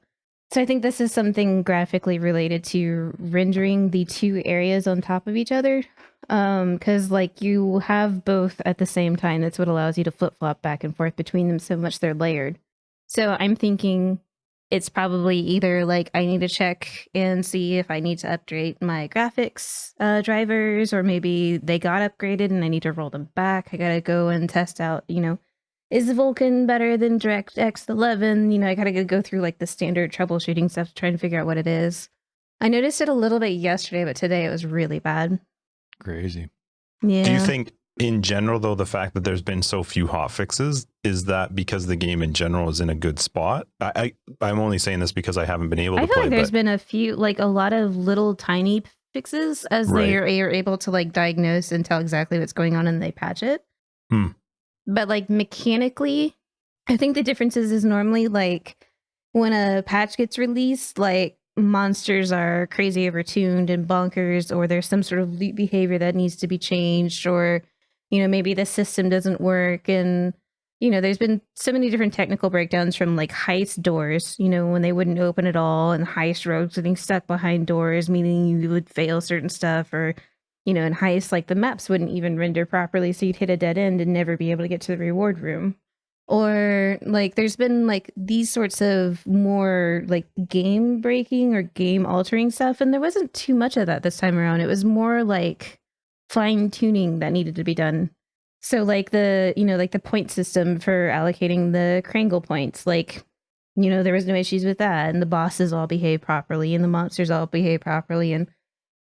So I think this is something graphically related to rendering the two areas on top of each other. Because like you have both at the same time. That's what allows you to flip-flop back and forth between them so much they're layered. So I'm thinking it's probably either like I need to check and see if I need to upgrade my graphics drivers, or maybe they got upgraded and I need to roll them back. I gotta go and test out, is Vulkan better than DirectX 11? I gotta go through like the standard troubleshooting stuff to try and figure out what it is. I noticed it a little bit yesterday, but today it was really bad. Crazy. Yeah. Do you think in general, though, the fact that there's been so few hot fixes, is that because the game in general is in a good spot? I'm only saying this because I haven't been able to I feel play. like there's been a few, like a lot of little tiny fixes as they are able to like diagnose and tell exactly what's going on, and they patch it. But like mechanically, I think the differences is normally like when a patch gets released, like monsters are crazy overtuned and bonkers, or there's some sort of loot behavior that needs to be changed, or maybe the system doesn't work. And there's been so many different technical breakdowns, from like heist doors, when they wouldn't open at all, and heist rogues getting stuck behind doors, meaning you would fail certain stuff, or in heist, like the maps wouldn't even render properly, so you'd hit a dead end and never be able to get to the reward room. Or like there's been like these sorts of more like game breaking or game altering stuff, and there wasn't too much of that this time around. It was more like fine tuning that needed to be done. So like the like the point system for allocating the Krangle points, like there was no issues with that, and the bosses all behave properly, and the monsters all behave properly, and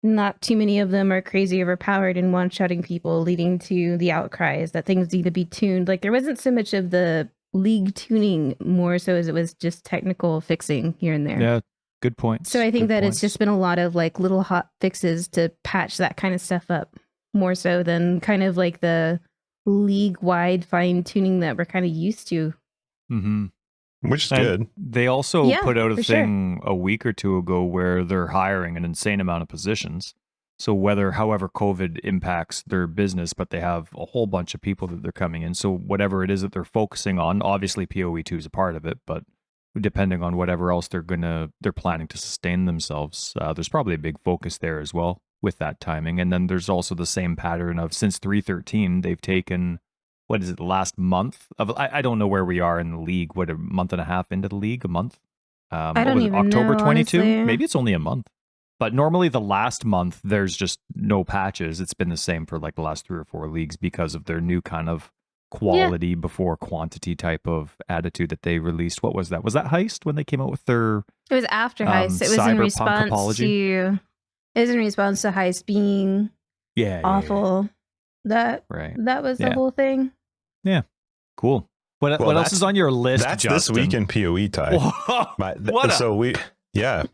not too many of them are crazy overpowered and one-shotting people, leading to the outcries that things need to be tuned. Like there wasn't so much of the league tuning more so as it was just technical fixing here and there. Yeah, good point. So I think that it's just been a lot of like little hot fixes to patch that kind of stuff up more so than kind of like the league-wide fine-tuning that we're kind of used to. Mm-hmm. Which is good. They also put out a thing sure. a week or two ago where they're hiring an insane amount of positions. So however COVID impacts their business, but they have a whole bunch of people that they're coming in. So whatever it is that they're focusing on, obviously PoE 2 is a part of it, but depending on whatever else they're planning to sustain themselves, there's probably a big focus there as well with that timing. And then there's also the same pattern of since 3.13, they've taken, what is it, the last month of, I don't know where we are in the league. What, a month and a half into the league? A month? I don't even October know, 22? honestly. Maybe it's only a month. But normally the last month, there's just no patches. It's been the same for like the last 3 or 4 leagues because of their new kind of quality before quantity type of attitude that they released. What was that? Was that Heist when they came out with their... It was after Heist. It was in response to... It was in response to Heist being awful. Yeah. That was the whole thing. Yeah. Cool. What else is on your list, That's Justin? this week in PoE, Ty.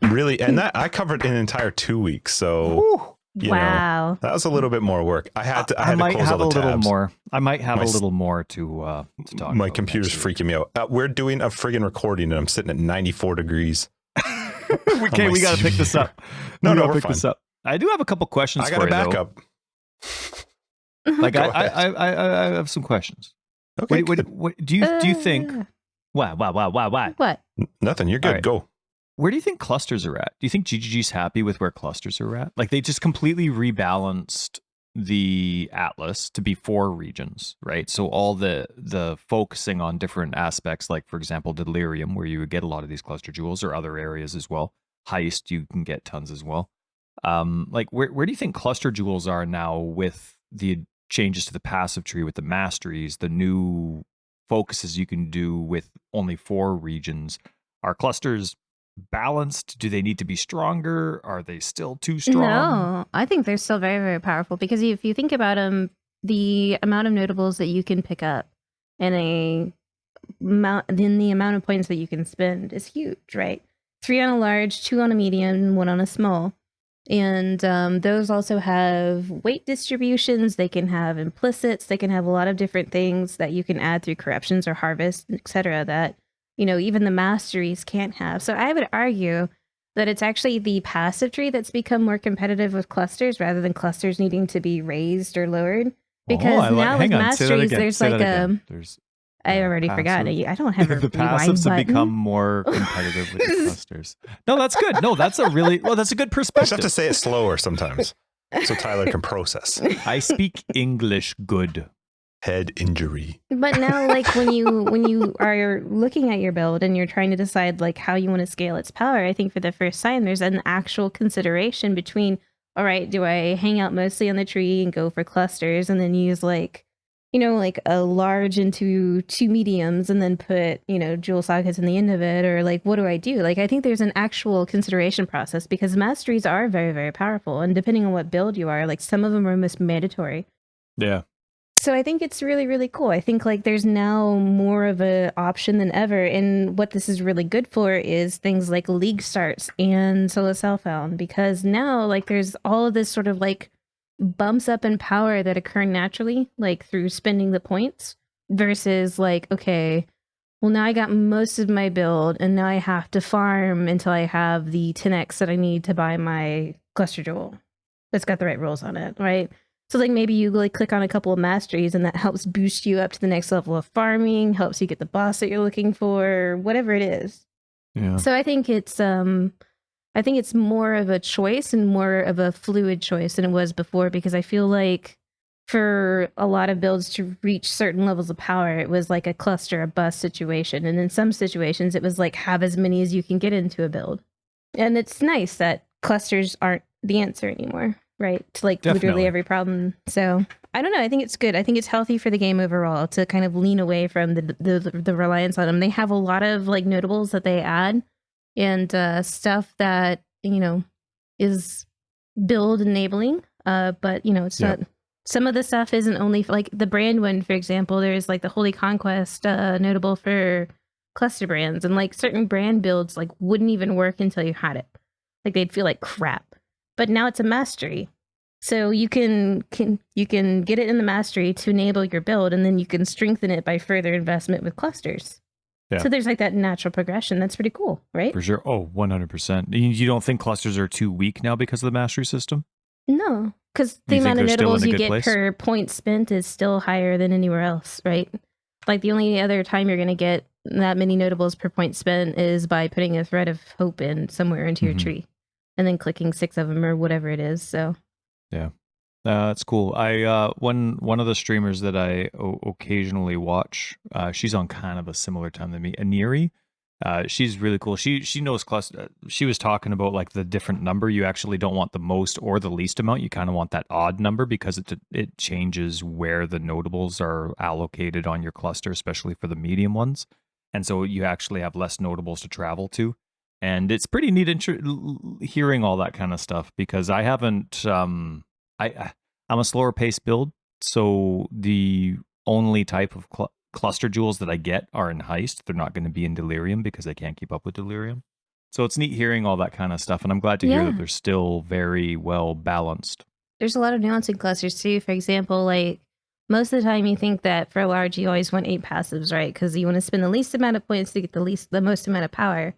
Really, and that I covered an entire 2 weeks, so you know, that was a little bit more work. I had to close all the tabs. I might have a little more to talk. My computer's freaking me out. We're doing a friggin' recording, and I'm sitting at 94 degrees. Okay, we got to pick this up. No, we're fine. This up. I do have a couple questions. I got a backup. Like I have some questions. Okay. What do you think? Why? What? Nothing. You're good. Right. Go. Where do you think clusters are at? Do you think GGG's happy with where clusters are at? Like they just completely rebalanced the Atlas to be 4 regions, right? So all the focusing on different aspects, like for example, Delirium, where you would get a lot of these cluster jewels, or other areas as well. Heist, you can get tons as well. Like where do you think cluster jewels are now with the changes to the passive tree, with the masteries, the new focuses you can do with only 4 regions? Are clusters balanced? Do they need to be stronger? Are they still too strong? No, I think they're still very, very powerful, because if you think about them, the amount of notables that you can pick up and the amount of points that you can spend is huge, right? 3 on a large, 2 on a medium, 1 on a small. And those also have weight distributions. They can have implicits. They can have a lot of different things that you can add through corruptions or harvest, etc. that, you know, even the masteries can't have. So I would argue that it's actually the passive tree that's become more competitive with clusters rather than clusters needing to be raised or lowered. Because now with masteries, there's like I already forgot. I don't have a the rewind passives button. have become more competitive with the clusters. No, that's good. No, that's a good perspective. You just have to say it slower sometimes, so Tyler can process. I speak English good. Head injury. But now, like when you are looking at your build and you're trying to decide like how you want to scale its power, I think for the first time there's an actual consideration between, all right, do I hang out mostly on the tree and go for clusters and then use like, you know, like a large into 2 mediums and then put, you know, jewel sockets in the end of it, or like what do I do? Like I think there's an actual consideration process, because masteries are very, very powerful, and depending on what build you are, like some of them are almost mandatory. Yeah. So I think it's really, really cool. I think like there's now more of an option than ever. And what this is really good for is things like league starts and solo self-found, because now like there's all of this sort of like bumps up in power that occur naturally, like through spending the points, versus like, okay, well now I got most of my build and now I have to farm until I have the 10x that I need to buy my cluster jewel that's got the right rules on it, right? So like maybe you like click on a couple of masteries and that helps boost you up to the next level of farming, helps you get the boss that you're looking for, whatever it is. Yeah. So I think it's more of a choice and more of a fluid choice than it was before, because I feel like for a lot of builds to reach certain levels of power, it was like a cluster, a bust situation. And in some situations, it was like have as many as you can get into a build. And it's nice that clusters aren't the answer anymore, right? To like literally every problem. So I don't know. I think it's good. I think it's healthy for the game overall to kind of lean away from the reliance on them. They have a lot of like notables that they add and stuff that, you know, is build enabling. But, you know, it's not Some of the stuff isn't only for, like the brand one, for example. There's like the Holy Conquest, notable for cluster brands, and like certain brand builds like wouldn't even work until you had it. Like they'd feel like crap. But now it's a mastery, so you can get it in the mastery to enable your build, and then you can strengthen it by further investment with clusters. Yeah. So there's like that natural progression. That's pretty cool, right? For sure. Oh, 100%. You don't think clusters are too weak now because of the mastery system? No, because the You think amount of they're still in notables a you good get place? per point spent is still higher than anywhere else, right? Like the only other time you're going to get that many notables per point spent is by putting a thread of hope in somewhere into your Mhm. tree and then clicking 6 of them or whatever it is. So Yeah. That's cool. I one of the streamers that I occasionally watch, she's on kind of a similar time than me, Aniri. She's really cool. She knows cluster. She was talking about like the different number. You actually don't want the most or the least amount. You kind of want that odd number because it changes where the notables are allocated on your cluster, especially for the medium ones. And so you actually have less notables to travel to. And it's pretty neat hearing all that kind of stuff because I haven't. I'm a slower paced build, so the only type of cluster jewels that I get are in Heist. They're not going to be in Delirium because I can't keep up with Delirium. So it's neat hearing all that kind of stuff, and I'm glad to hear that they're still very well balanced. There's a lot of nuance in clusters too. For example, like most of the time you think that for large you always want 8 passives, right? Because you want to spend the least amount of points to get the most amount of power.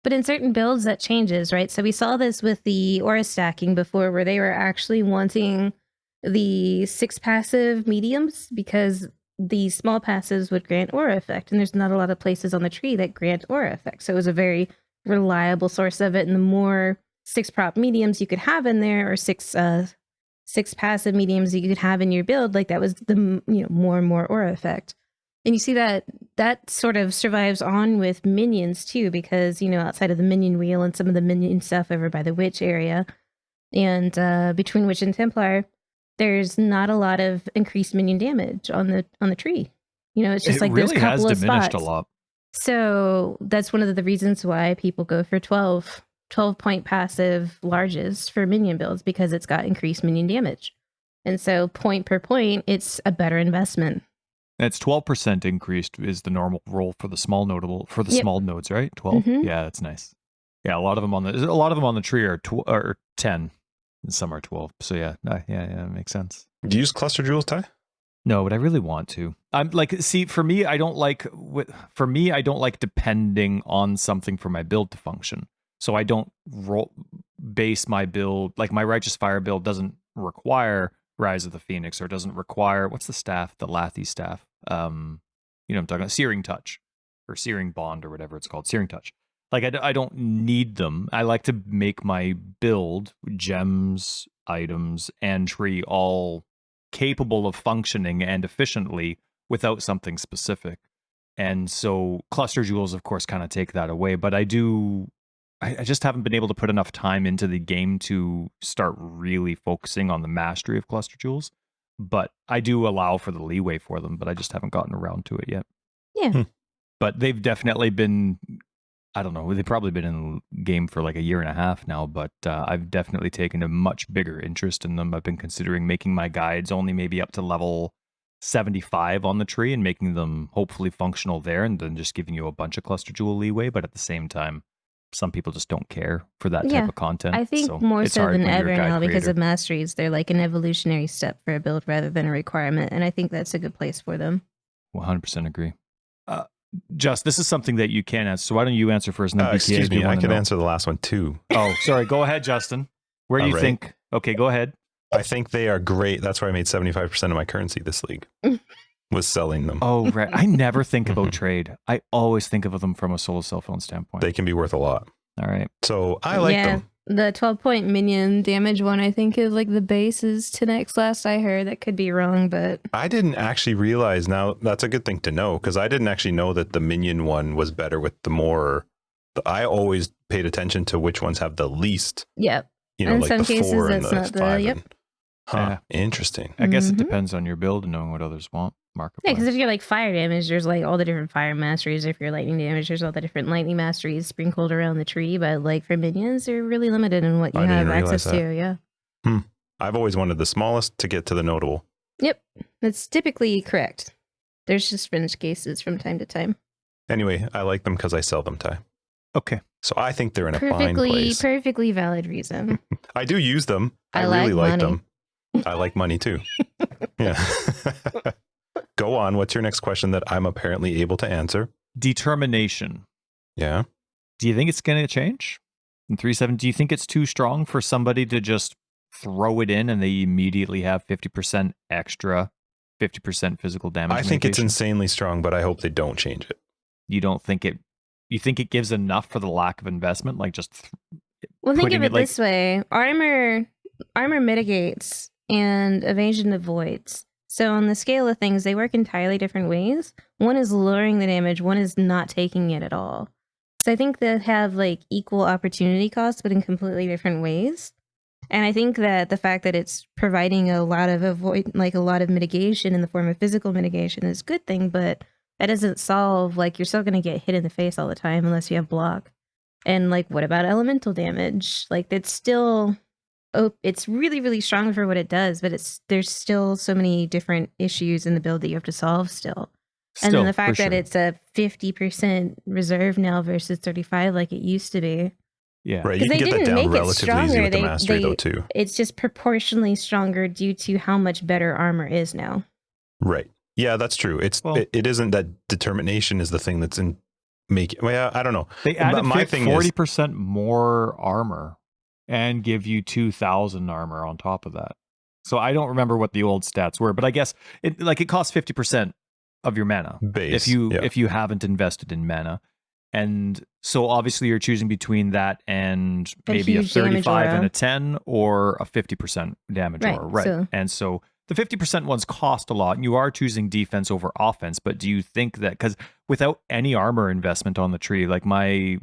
But in certain builds that changes, right? So we saw this with the aura stacking before, where they were actually wanting the 6 passive mediums because the small passives would grant aura effect, and there's not a lot of places on the tree that grant aura effect. So it was a very reliable source of it, and the more 6 prop mediums you could have in there, or 6 passive mediums you could have in your build, like that was the more and more aura effect. And you see that sort of survives on with minions too, because outside of the minion wheel and some of the minion stuff over by the witch area, and between witch and templar, there's not a lot of increased minion damage on the tree. It's just like really those couple has of diminished spots. a lot. So that's one of the reasons why people go for 12 point passive larges for minion builds, because it's got increased minion damage. And so point per point, it's a better investment. It's 12% increased is the normal roll for the small small nodes, right? 12. Mhm. Yeah, that's nice. Yeah, a lot of them on the tree are 10, and some are 12. So yeah, it makes sense. Do you use cluster jewels, Ty? No, but I really want to. I'm like, see, for me, I don't like depending on something for my build to function. So I don't base my build, like my Righteous Fire build doesn't require Rise of the Phoenix, or doesn't require, what's the staff, the Lathy staff? I'm talking about Searing Touch or Searing Bond or whatever it's called, Searing Touch. Like I don't need them. I like to make my build, gems, items, and tree all capable of functioning and efficiently without something specific. And so cluster jewels, of course, kind of take that away. But I just haven't been able to put enough time into the game to start really focusing on the mastery of cluster jewels. But I do allow for the leeway for them, but I just haven't gotten around to it yet. Yeah. But they've definitely been, I don't know, they've probably been in the game for like a year and a half now, but I've definitely taken a much bigger interest in them. I've been considering making my guides only maybe up to level 75 on the tree and making them hopefully functional there, and then just giving you a bunch of cluster jewel leeway. But at the same time, some people just don't care for that type of content. I think so more it's so hard than when you're a ever guide now, because creator. of masteries, they're like an evolutionary step for a build rather than a requirement. And I think that's a good place for them. 100% agree. Just, this is something that you can answer. So why don't you answer first? And then BK, Excuse do you me, I wanna can know? answer the last one too. Oh, sorry. Go ahead, Justin. Where do you All right. think? Okay, go ahead. I think they are great. That's why I made 75% of my currency this league, was selling them. Oh, right. I never think about trade. I always think of them from a solo cell phone standpoint. They can be worth a lot. All right. So I like them. The 12 point minion damage one, I think, is like the base is 10x last I heard. That could be wrong, but I didn't actually realize, now that's a good thing to know, because I didn't actually know that the minion one was better with the more. I always paid attention to which ones have the least. Yep. In some the cases, 4 and that's the not the 5. yep. Yeah. Interesting. I guess it depends on your build and knowing what others want. Yeah, because if you're like fire damage, there's like all the different fire masteries. If you're lightning damage, there's all the different lightning masteries sprinkled around the tree. But like for minions, they're really limited in what you have access to. Yeah. I've always wanted the smallest to get to the notable. Yep, that's typically correct. There's just fringe cases from time to time. Anyway, I like them because I sell them, Ty. Okay. So I think they're in a fine place. Perfectly valid reason. I do use them. I really like them. I like money too. Yeah. Go on. What's your next question that I'm apparently able to answer? Determination. Yeah. Do you think it's going to change in 3.7? Do you think it's too strong for somebody to just throw it in and they immediately have 50% extra, 50% physical damage? I think it's insanely strong, but I hope they don't change it. You don't think it? You think it gives enough for the lack of investment? Like just well, think of it this way: armor mitigates and evasion avoids. So on the scale of things, they work entirely different ways. One is lowering the damage, one is not taking it at all. So I think they have like equal opportunity costs, but in completely different ways. And I think that the fact that it's providing a lot of a lot of mitigation in the form of physical mitigation is a good thing, but that doesn't solve, like, you're still going to get hit in the face all the time unless you have block. And like, what about elemental damage? Like, it's still, it's really, really strong for what it does, but there's still so many different issues in the build that you have to solve still. And then the fact that it's a 50% reserve now versus 35 like it used to be. Yeah, right. You can get that down relatively easy with the mastery though too. It's just proportionally stronger due to how much better armor is now. Right. Yeah, that's true. It isn't that determination is the thing that's in making. Well, I don't know. They added 40% more armor and give you 2,000 armor on top of that. So I don't remember what the old stats were, but I guess it costs 50% of your mana base if you haven't invested in mana. And so obviously you're choosing between that and maybe a 35 and a 10 or a 50% damage aura, right? And so the 50% ones cost a lot, and you are choosing defense over offense. But do you think that, because without any armor investment on the tree, like my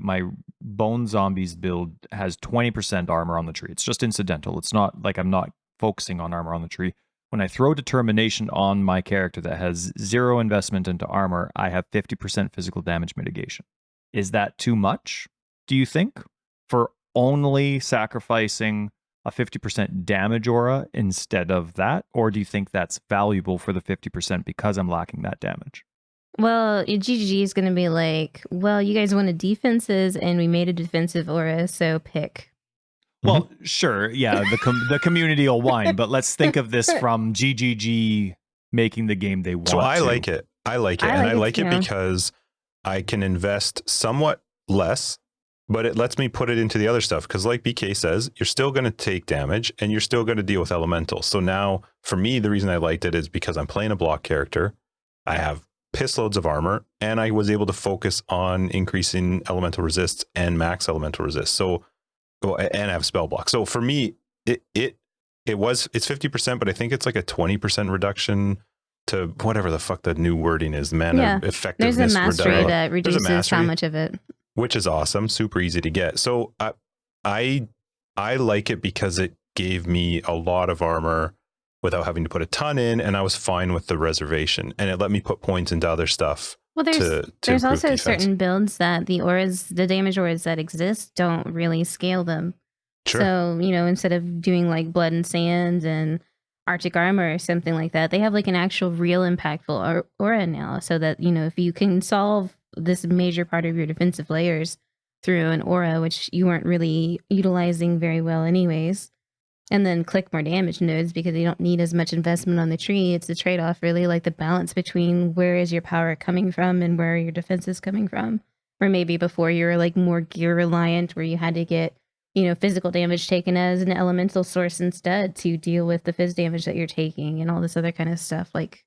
Bone Zombies build has 20% armor on the tree. It's just incidental. It's not like I'm not focusing on armor on the tree. When I throw determination on my character that has 0 investment into armor, I have 50% physical damage mitigation. Is that too much, do you think, for only sacrificing a 50% damage aura instead of that? Or do you think that's valuable for the 50% because I'm lacking that damage? Well, GGG is going to be like, well, you guys wanted defenses and we made a defensive aura, so pick. Well, sure. Yeah, the community will whine, but let's think of this from GGG making the game they want. So I like it. I like it because I can invest somewhat less, but it lets me put it into the other stuff. Because like BK says, you're still going to take damage and you're still going to deal with elementals. So now for me, the reason I liked it is because I'm playing a block character. I have piss loads of armor and I was able to focus on increasing elemental resists and max elemental resist. So, and I have spell block. So for me, it's 50%, but I think it's like a 20% reduction to whatever the fuck the new wording is, mana effectiveness. There's a mastery that reduces how much of it, which is awesome, super easy to get. So I like it because it gave me a lot of armor without having to put a ton in, and I was fine with the reservation, and it let me put points into other stuff. Well, there's also defense. Certain builds that the damage auras that exist don't really scale them. Sure. So, instead of doing like Blood and Sand and Arctic Armor or something like that, they have like an actual real impactful aura now. So that, if you can solve this major part of your defensive layers through an aura, which you weren't really utilizing very well anyways, and then click more damage nodes because you don't need as much investment on the tree. It's a trade-off, really, like the balance between where is your power coming from and where your defense is coming from. Or maybe before you were like more gear reliant, where you had to get, physical damage taken as an elemental source instead to deal with the phys damage that you're taking and all this other kind of stuff. Like,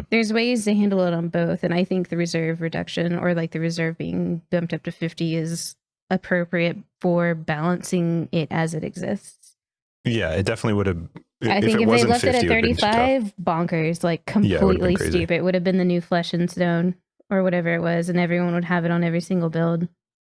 there's ways to handle it on both. And I think the reserve reduction, or like the reserve being bumped up to 50, is appropriate for balancing it as it exists. Yeah, it definitely would have. I think if they left it at 35, bonkers, like completely stupid. It would have been the new Flesh and Stone or whatever it was, and everyone would have it on every single build.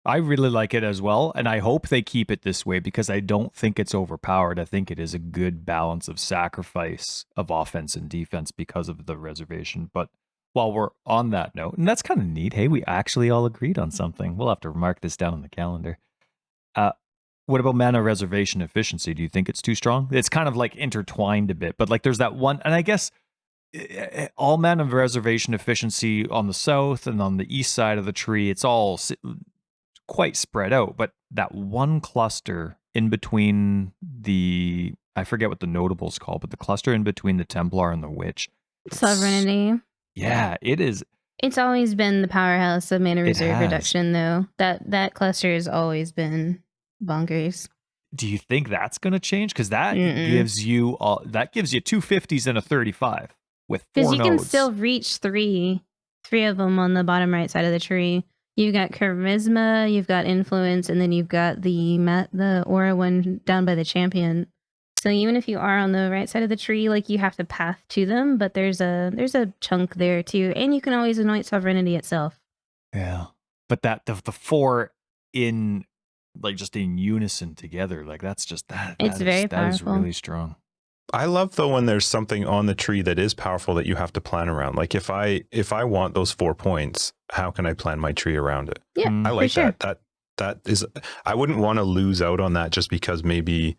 I really like it as well, and I hope they keep it this way because I don't think it's overpowered. I think it is a good balance of sacrifice of offense and defense because of the reservation. But while we're on that note, and that's kind of neat, hey, we actually all agreed on something. We'll have to mark this down on the calendar. What about mana reservation efficiency? Do you think it's too strong? It's kind of like intertwined a bit, but like there's that one, and I guess all mana reservation efficiency on the south and on the east side of the tree, it's all quite spread out. But that one cluster in between I forget what the notable's called, but the cluster in between the Templar and the Witch. Sovereignty. Yeah, it is. It's always been the powerhouse of mana reserve has. reduction, though. That cluster has always been bonkers. Do you think that's going to change? Because that gives you two 50s and a 35 with 4 nodes. Because you can still reach three of them on the bottom right side of the tree. You've got charisma, you've got influence, and then you've got the aura one down by the champion. So even if you are on the right side of the tree, like you have to path to them, but there's a chunk there too, and you can always anoint sovereignty itself. Yeah, but that the 4 in like just in unison together, like that's just that. It's very powerful. That is really strong. I love though when there's something on the tree that is powerful that you have to plan around. Like if I want those 4 points, how can I plan my tree around it? Yeah, I like sure. That is, I wouldn't want to lose out on that just because maybe.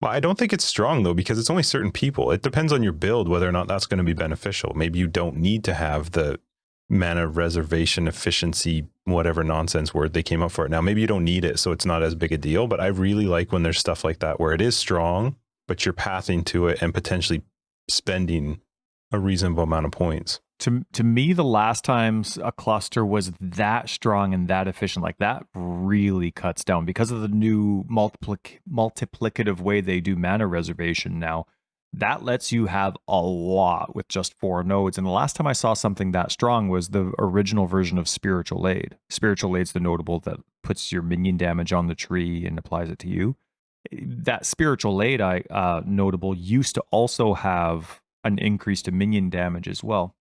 Well, I don't think it's strong though, because it's only certain people. It depends on your build whether or not that's going to be beneficial. Maybe you don't need to have the mana reservation efficiency, whatever nonsense word they came up for it now. Maybe you don't need it, so it's not as big a deal. But I really like when there's stuff like that where it is strong, but you're pathing to it and potentially spending a reasonable amount of points. To me, the last time a cluster was that strong and that efficient, like that really cuts down because of the new multiplicative way they do mana reservation now. That lets you have a lot with just 4 nodes. And the last time I saw something that strong was the original version of Spiritual Aid. Spiritual Aid's the notable that puts your minion damage on the tree and applies it to you. That Spiritual Aid notable used to also have an increase to minion damage as well.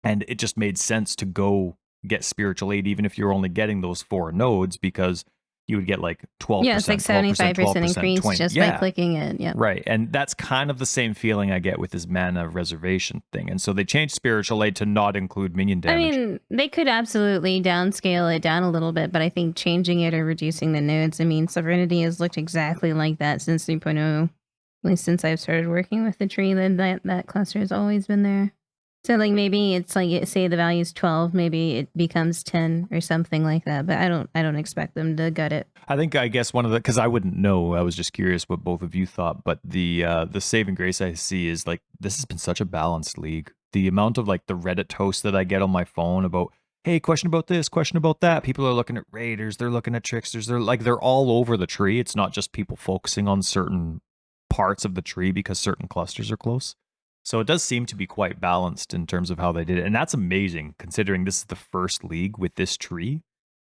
And it just made sense to go get Spiritual Aid, even if you're only getting those 4 nodes, because you would get like 12%. Yeah, it's like 75% increase 20. just by clicking it. Yeah. Right. And that's kind of the same feeling I get with this mana reservation thing. And so they changed Spiritual Aid to not include minion damage. I mean, they could absolutely downscale it down a little bit, but I think changing it or reducing the nodes, I mean, Sovereignty has looked exactly like that since 3.0. At least since I've started working with the tree, that cluster has always been there. So like maybe it's like, say the value is 12, maybe it becomes 10 or something like that. But I don't expect them to gut it. I guess one of the, because I wouldn't know, I was just curious what both of you thought. But the saving grace I see is like this has been such a balanced league. The amount of like the Reddit toast that I get on my phone about, hey, question about this, question about that. People are looking at raiders, they're looking at tricksters, they're all over the tree. It's not just people focusing on certain parts of the tree because certain clusters are close. So it does seem to be quite balanced in terms of how they did it. And that's amazing considering this is the first league with this tree,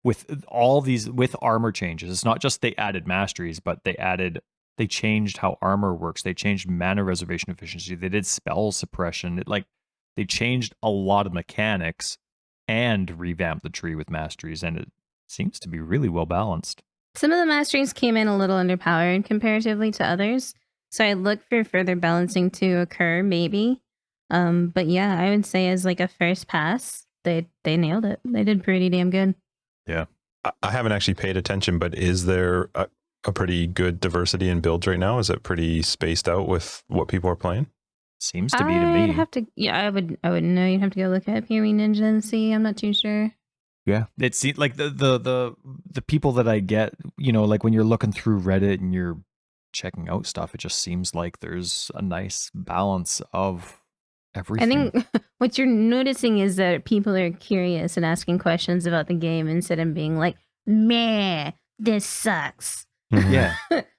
with all these, with armor changes. It's not just they added masteries, but they changed how armor works. They changed mana reservation efficiency. They did spell suppression. They changed a lot of mechanics and revamped the tree with masteries. And it seems to be really well balanced. Some of the masteries came in a little underpowered comparatively to others. So I look for further balancing to occur, maybe. But yeah, I would say as like a first pass, they nailed it. They did pretty damn good. Yeah. I haven't actually paid attention, but is there a pretty good diversity in builds right now? Is it pretty spaced out with what people are playing? Seems to be to me. I would know. You'd have to go look at PoE Ninja and see. I'm not too sure. Yeah, it seems like the people that I get, like when you're looking through Reddit and you're checking out stuff, it just seems like there's a nice balance of everything. I think what you're noticing is that people are curious and asking questions about the game instead of being like, meh, this sucks. Yeah.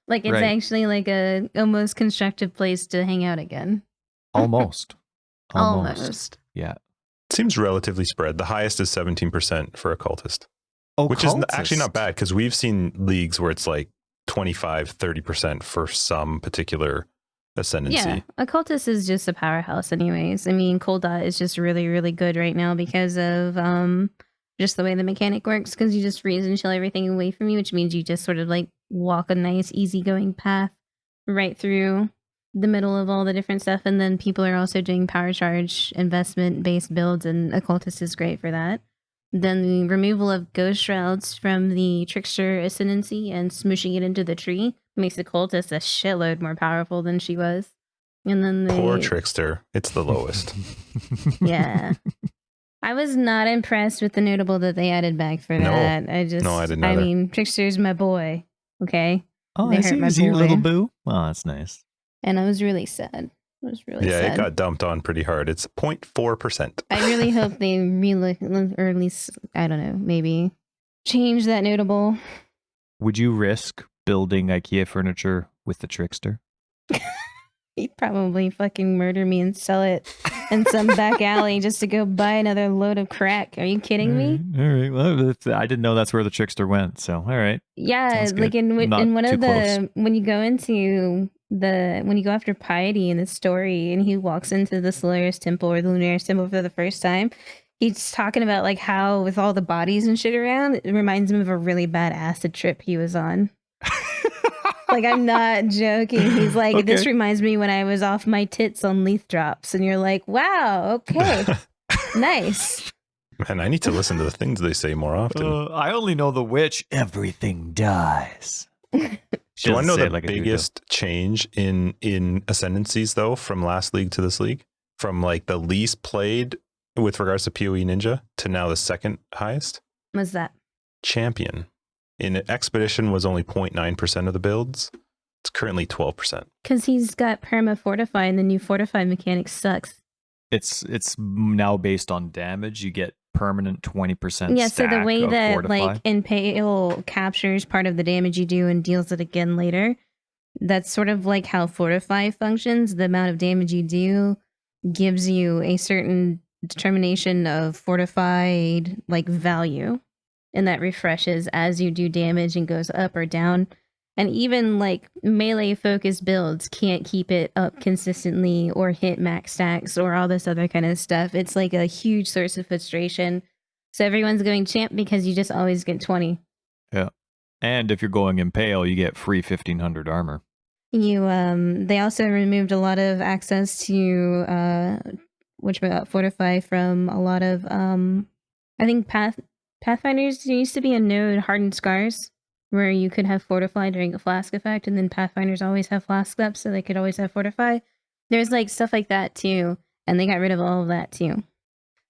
Like it's actually like a almost constructive place to hang out again. Almost. Yeah. Seems relatively spread. The highest is 17% for occultist. Which is actually not bad because we've seen leagues where it's like 25-30% for some particular ascendancy. Yeah, occultist is just a powerhouse anyways. I mean, Cold Dot is just really, really good right now because of just the way the mechanic works, because you just freeze and chill everything away from you, which means you just sort of like walk a nice easygoing path right through the middle of all the different stuff. And then people are also doing power charge investment based builds, and occultist is great for that. Then the removal of ghost shrouds from the trickster ascendancy and smooshing it into the tree makes the cultist a shitload more powerful than she was. And then Poor trickster. It's the lowest. Yeah. I was not impressed with the notable that they added back for that. I didn't I either. mean, Trickster's my boy. Okay. Oh, They I hurt see. my Is he your boy. little boo? Oh, that's nice. And I was really sad. I was really Yeah, sad. it got dumped on pretty hard. It's 0.4%. I really hope they relook, or at least, I don't know, maybe change that notable. Would you risk building IKEA furniture with the trickster? He'd probably fucking murder me and sell it in some back alley just to go buy another load of crack. Are you kidding me? All right. Well, I didn't know that's where the trickster went. So, all right. Yeah, Sounds like good. in Not one too of the when you go into when you go after Piety in the story, and he walks into the Solaris Temple or the Lunaris Temple for the first time, he's talking about like how with all the bodies and shit around, it reminds him of a really bad acid trip he was on. Like, I'm not joking. He's like, Okay. This reminds me when I was off my tits on leaf drops, and you're like, wow, okay, nice. Man, I need to listen to the things they say more often. I only know the witch. Everything dies. Do you want to know the biggest change in ascendancies, though, from last league to this league? From like the least played with regards to PoE Ninja to now the second highest? What's that? Champion. In Expedition was only 0.9% of the builds. It's currently 12%. Because he's got perma fortify, and the new fortify mechanic sucks. It's now based on damage. You get permanent 20%. Yeah, so the way that fortify. like Impale captures part of the damage you do and deals it again later, that's sort of like how fortify functions. The amount of damage you do gives you a certain determination of fortified like value, and that refreshes as you do damage and goes up or down. And even like melee focused builds can't keep it up consistently or hit max stacks or all this other kind of stuff. It's like a huge source of frustration. So everyone's going champ because you just always get 20. Yeah. And if you're going Impale, you get free 1500 armor. They also removed a lot of access to fortify from a lot of I think Pathfinders. There used to be a node Hardened Scars where you could have fortify during a flask effect, and then Pathfinders always have flask up, so they could always have fortify. There's like stuff like that too, and they got rid of all of that too.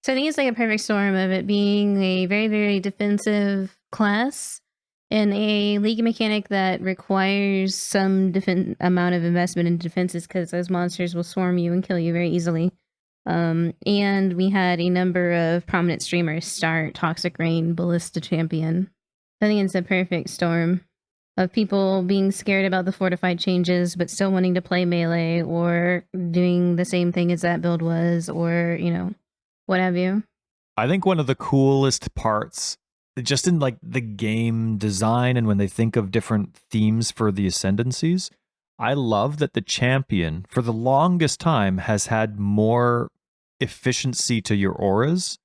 So I think it's like a perfect storm of it being a very, very defensive class and a league mechanic that requires some amount of investment in defenses because those monsters will swarm you and kill you very easily. And we had a number of prominent streamers start Toxic Rain Ballista Champion. I think it's a perfect storm of people being scared about the fortified changes, but still wanting to play melee or doing the same thing as that build was, or, you know, what have you. I think one of the coolest parts, just in like the game design and when they think of different themes for the ascendancies, I love that the champion for the longest time has had more efficiency to your auras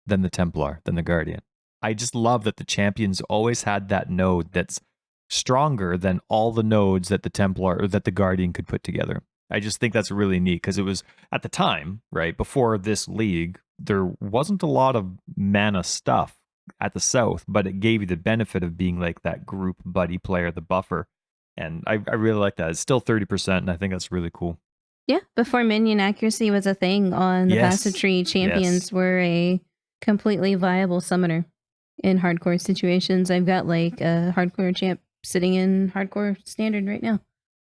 than the Templar, than the Guardian. I just love that the champions always had that node that's stronger than all the nodes that the Templar or that the Guardian could put together. I just think that's really neat because it was at the time, right, before this league, there wasn't a lot of mana stuff at the south, but it gave you the benefit of being like that group buddy player, the buffer. And I really like that. It's still 30%, and I think that's really cool. Yeah, before minion accuracy was a thing on the passive tree, champions were a completely viable summoner in hardcore situations. I've got like a hardcore champ sitting in hardcore standard right now.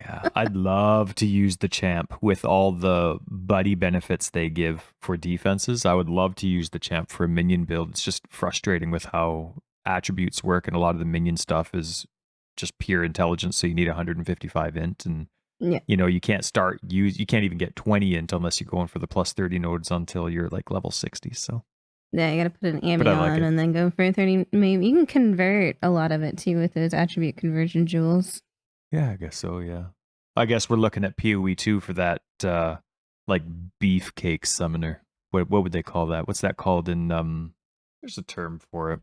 Yeah, I'd love to use the champ with all the buddy benefits they give for defenses. I would love to use the champ for a minion build. It's just frustrating with how attributes work, and a lot of the minion stuff is just pure intelligence, so you need 155 int, and you know, you can't you can't even get 20 int unless you're going for the plus 30 nodes until you're like level 60. So yeah, you gotta put an ambi on and then go for 30. Maybe you can convert a lot of it too with those attribute conversion jewels. Yeah, I guess so. Yeah, I guess we're looking at PoE 2 for that like beefcake summoner. What would they call that? What's that called in there's a term for it.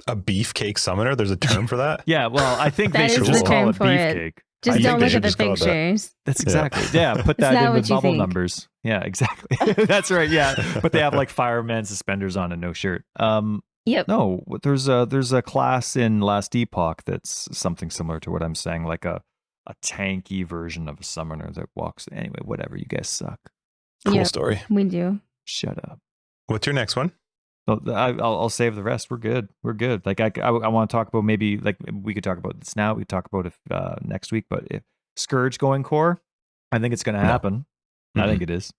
A beefcake summoner? There's a term for that? Yeah, well, I think they should the just call term it for beefcake. Just don't look at the pictures. That's exactly. Yeah, put that in with bubble numbers. Yeah, exactly. That's right. Yeah, but they have like fireman suspenders on and no shirt. Yep. No, there's a class in Last Epoch that's something similar to what I'm saying, like a tanky version of a summoner that walks. Anyway, whatever. You guys suck. Cool Yep, story. we do. Shut up. What's your next one? So I'll save the rest. We're good. We're good. Like I want to talk about maybe like we could talk about this now. We could talk about it next week. But if Scourge going core, I think it's going to happen. I think it is.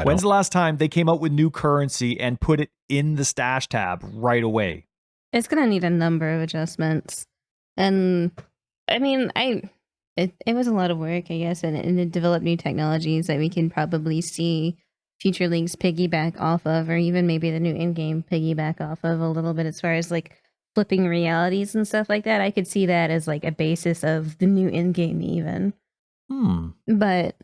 When's the last time they came out with new currency and put it in the stash tab right away? It's gonna need a number of adjustments, and I mean, it was a lot of work, I guess, and it developed new technologies that we can probably see future leagues piggyback off of, or even maybe the new in-game piggyback off of a little bit as far as like flipping realities and stuff like that. I could see that as like a basis of the new in-game even. But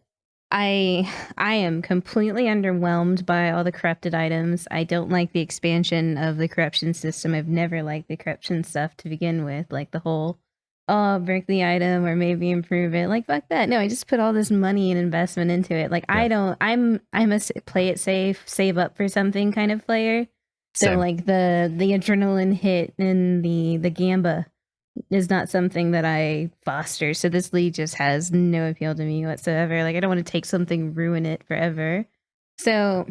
I am completely underwhelmed by all the corrupted items. I don't like the expansion of the corruption system. I've never liked the corruption stuff to begin with, like the whole break the item or maybe improve it. Like fuck that. No, I just put all this money and investment into it. Like I'm a play it safe, save up for something kind of player. So Same. like the adrenaline hit and the gamba is not something that I foster. So this league just has no appeal to me whatsoever. Like I don't want to take something, ruin it forever. So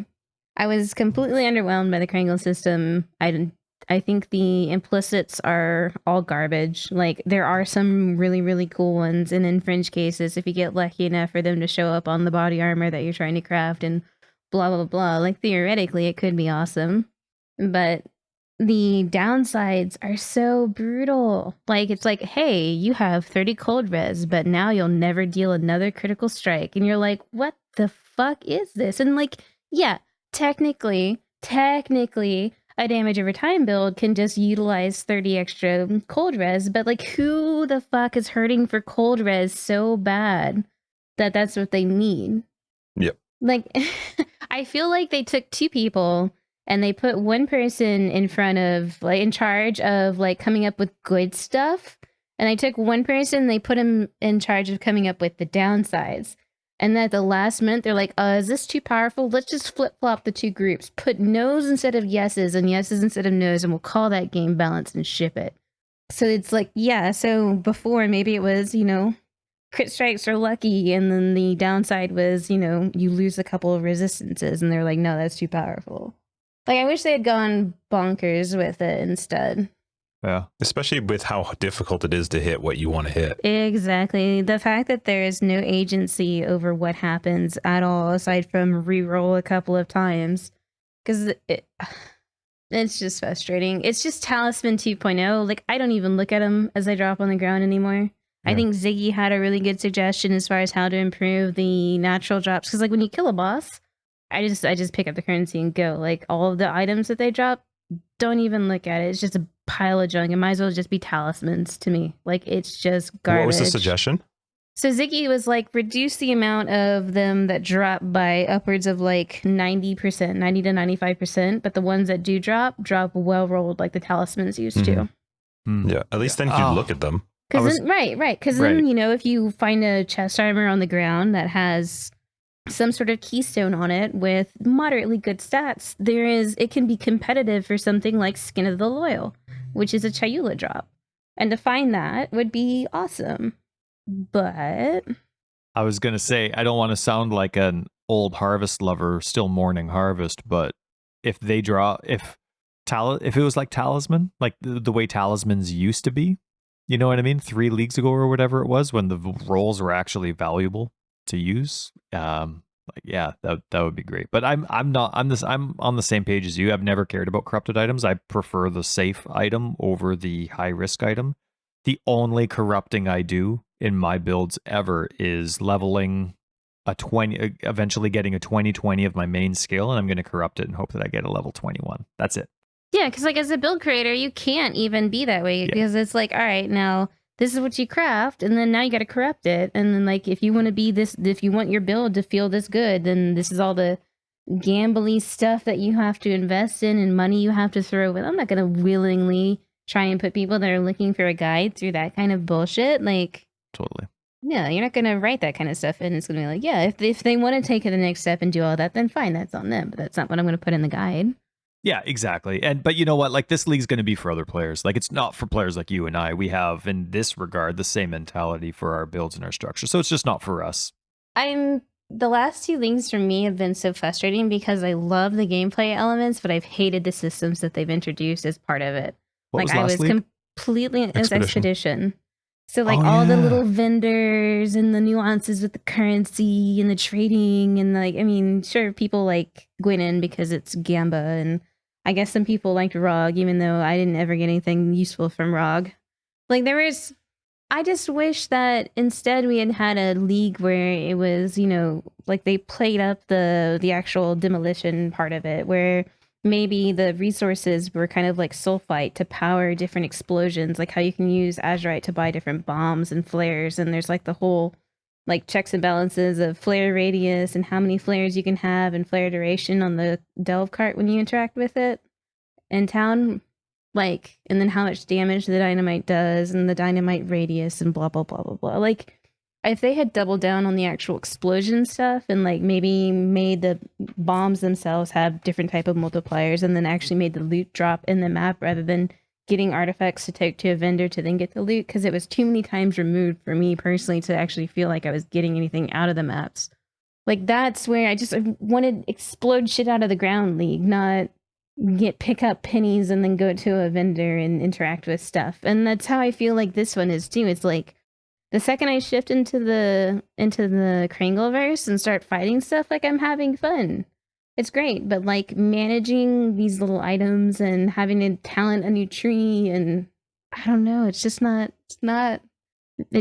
I was completely underwhelmed by the Krangle system. I think the implicits are all garbage. Like there are some really, really cool ones, and in fringe cases, if you get lucky enough for them to show up on the body armor that you're trying to craft and blah blah blah, like theoretically it could be awesome. But the downsides are so brutal. Like it's like, hey, you have 30 cold res, but now you'll never deal another critical strike. And you're like, what the fuck is this? And like, yeah, technically, a damage over time build can just utilize 30 extra cold res, but like who the fuck is hurting for cold res so bad that that's what they need? Yep. Like, I feel like they took two people and they put one person in front of, like, in charge of, like, coming up with good stuff. And they took one person, they put him in charge of coming up with the downsides. And then at the last minute, they're like, is this too powerful? Let's just flip-flop the two groups. Put no's instead of yeses and yeses instead of no's, and we'll call that game balance and ship it. So it's like, yeah, so before maybe it was, crit strikes are lucky, and then the downside was, you lose a couple of resistances, and they're like, no, that's too powerful. Like, I wish they had gone bonkers with it instead. Yeah. Especially with how difficult it is to hit what you want to hit. Exactly. The fact that there is no agency over what happens at all, aside from reroll a couple of times. Because it's just frustrating. It's just Talisman 2.0. Like, I don't even look at them as they drop on the ground anymore. Yeah. I think Ziggy had a really good suggestion as far as how to improve the natural drops. Because, like, when you kill a boss, I just pick up the currency and go. Like, all of the items that they drop, don't even look at it. It's just a pile of junk. It might as well just be talismans to me. Like, it's just garbage. What was the suggestion? So Ziggy was like, reduce the amount of them that drop by upwards of like 90%, 90 to 95%. But the ones that do drop well rolled like the talismans used to. Yeah, at least then you'd look at them. Right. Because then, if you find a chest armor on the ground that has some sort of keystone on it with moderately good stats, it can be competitive for something like Skin of the Loyal, which is a Chayula drop. And to find that would be awesome. But I was going to say, I don't want to sound like an old harvest lover still mourning harvest, but if they if it was like talisman, like the way talismans used to be, you know what I mean? 3 leagues ago or whatever it was, when the rolls were actually valuable to use. That would be great. But I'm on the same page as you. I've never cared about corrupted items. I prefer the safe item over the high risk item. The only corrupting I do in my builds ever is leveling a 20, eventually getting a 20/20 of my main skill, and I'm going to corrupt it and hope that I get a level 21. That's it. Yeah, because like as a build creator, you can't even be that way because it's like, all right, now this is what you craft, and then now you got to corrupt it, and then like if you want to be this, if you want your build to feel this good, then this is all the gambly stuff that you have to invest in and money you have to throw in. I'm not going to willingly try and put people that are looking for a guide through that kind of bullshit. Like, totally. Yeah, you're not going to write that kind of stuff in. It's going to be like, yeah, if they want to take it the next step and do all that, then fine, that's on them. But that's not what I'm going to put in the guide. Yeah, exactly. But you know what? Like, this league's going to be for other players. Like, it's not for players like you and I. We have, in this regard, the same mentality for our builds and our structure. So it's just not for us. The last two leagues for me have been so frustrating because I love the gameplay elements, but I've hated the systems that they've introduced as part of it. What like was last I was league? Completely as Expedition. So like Oh, all the yeah. little vendors and the nuances with the currency and the trading and like, I mean, sure, people like Gwynn because it's Gamba, and I guess some people liked ROG, even though I didn't ever get anything useful from ROG. Like I just wish that instead we had had a league where it was, you know, like they played up the actual demolition part of it, where maybe the resources were kind of like sulfite to power different explosions, like how you can use azurite to buy different bombs and flares, and there's like the whole like checks and balances of flare radius and how many flares you can have and flare duration on the delve cart when you interact with it in town. Like, and then how much damage the dynamite does and the dynamite radius and blah, blah, blah, blah, blah. Like, if they had doubled down on the actual explosion stuff and like maybe made the bombs themselves have different type of multipliers and then actually made the loot drop in the map rather than getting artifacts to take to a vendor to then get the loot, because it was too many times removed for me personally to actually feel like I was getting anything out of the maps. Like, that's where I wanted explode shit out of the ground league, not pick up pennies and then go to a vendor and interact with stuff. And that's how I feel like this one is too. It's like the second I shift into the Krangleverse and start fighting stuff, like I'm having fun. It's great, but like managing these little items and having to talent a new tree, and I don't know, it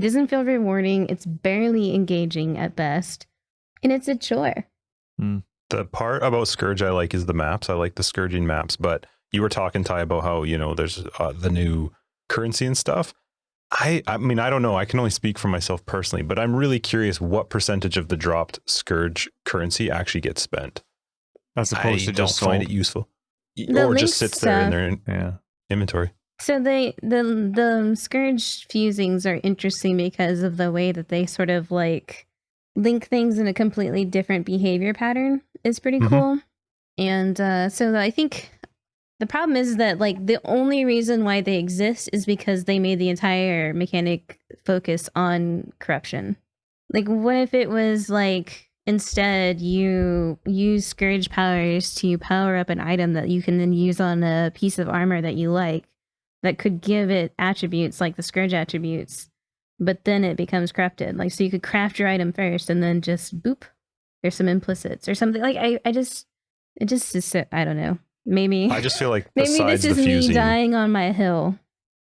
doesn't feel rewarding. It's barely engaging at best, and it's a chore. The part about Scourge I like is the maps. I like the scourging maps, but you were talking, Ty, about how, you know, there's the new currency and stuff. I mean, I don't know. I can only speak for myself personally, but I'm really curious what percentage of the dropped Scourge currency actually gets spent. As opposed to just find it useful. The or link just sits there in stuff, their inventory. So the Scourge fusings are interesting because of the way that they sort of like link things in a completely different behavior pattern is pretty cool. And so I think the problem is that like the only reason why they exist is because they made the entire mechanic focus on corruption. Like, what if it was like instead you use Scourge powers to power up an item that you can then use on a piece of armor that you like, that could give it attributes like the Scourge attributes, but then it becomes corrupted. Like, so you could craft your item first and then just boop, there's some implicits or something. Like, it just is so, I don't know. Maybe I just feel like maybe this is me dying on my hill.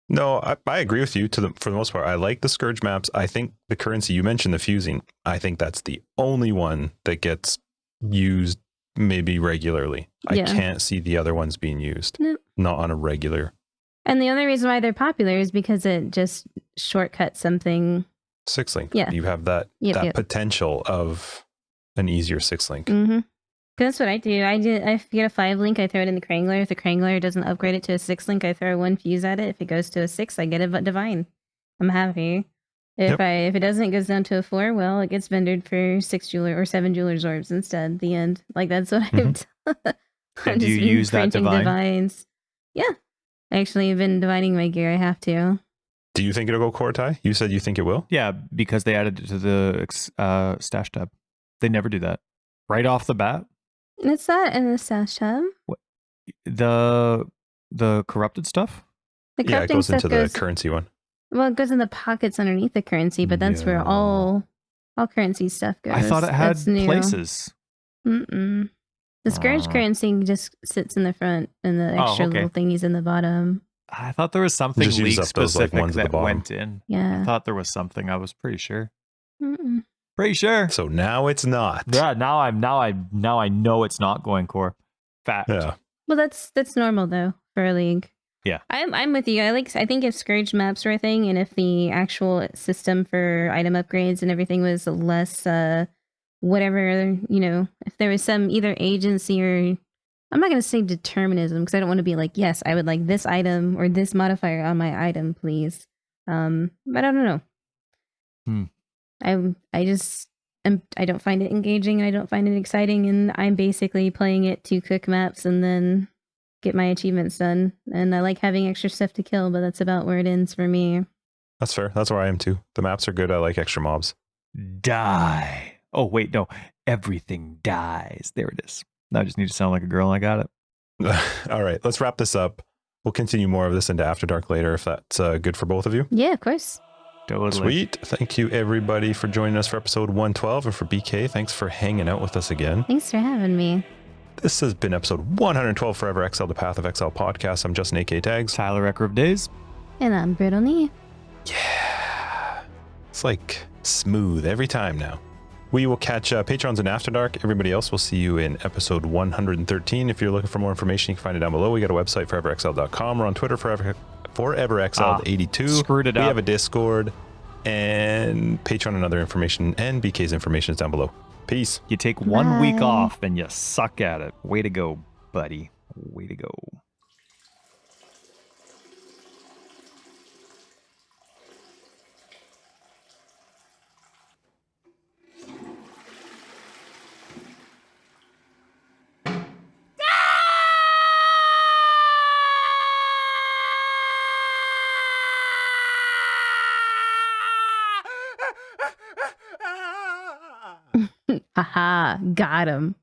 No, I agree with you for the most part. I like the Scourge maps. I think the currency, you mentioned the fusing, I think that's the only one that gets used maybe regularly. Yeah. I can't see the other ones being used. Nope. Not on a regular. And the only reason why they're popular is because it just shortcuts something. 6-link. Yeah. You have that potential of an easier 6-link. Mm-hmm. That's what I do. I get a 5-link, I throw it in the Krangler. If the Krangler doesn't upgrade it to a 6-link, I throw one fuse at it. If it goes to a 6, I get a divine. I'm happy. If it doesn't, it goes down to a 4, well, it gets vendored for 6 jeweler or 7 jeweler's orbs instead. The end. Like, that's what I've done. And do you use that divines. Yeah. Actually, I've been dividing my gear. I have to. Do you think it'll go core tie? You said you think it will? Yeah, because they added it to the stash tab. They never do that. Right off the bat. It's not in the stash tab. What? The corrupted stuff? The it goes into the currency one. Well, it goes in the pockets underneath the currency, but that's where all currency stuff goes. I thought it had places. Mm-mm. The Scourge currency just sits in the front, and the extra little thingies in the bottom. I thought there was something league specific that went in. Yeah. I thought there was something. I was pretty sure. Mm-mm. Pretty sure. So now it's not. Yeah. Now I know it's not going core. Fact. Yeah. Well, that's normal though for a league. Yeah. I'm with you. I think if Scourge maps were a thing, and if the actual system for item upgrades and everything was less, whatever, you know, if there was some either agency or, I'm not going to say determinism because I don't want to be like, yes, I would like this item or this modifier on my item, please. But I don't know. I don't find it engaging, and I don't find it exciting, and I'm basically playing it to cook maps and then get my achievements done. And I like having extra stuff to kill, but that's about where it ends for me. That's fair. That's where I am too. The maps are good. I like extra mobs. Die. Oh, wait, no. Everything dies. There it is. I just need to sound like a girl. I got it. All right, let's wrap this up. We'll continue more of this into After Dark later if that's good for both of you. Yeah, of course. Totally. Sweet. Thank you, everybody, for joining us for episode 112. And for BK, thanks for hanging out with us again. Thanks for having me. This has been episode 112 Forever Exiled, the Path of Exile podcast. I'm Justin A.K. Tags. Tyler Ecker of Days. And I'm Brittleknee. Yeah. It's like smooth every time now. We will catch patrons in After Dark. Everybody else, we'll see you in episode 113. If you're looking for more information, you can find it down below. We got a website, foreverexiled.com. We're on Twitter, foreverexiled82. Screwed it up. We have a Discord and Patreon and other information. And BK's information is down below. Peace. You take 1 week Bye. off and you suck at it. Way to go, buddy. Way to go. Haha, got him.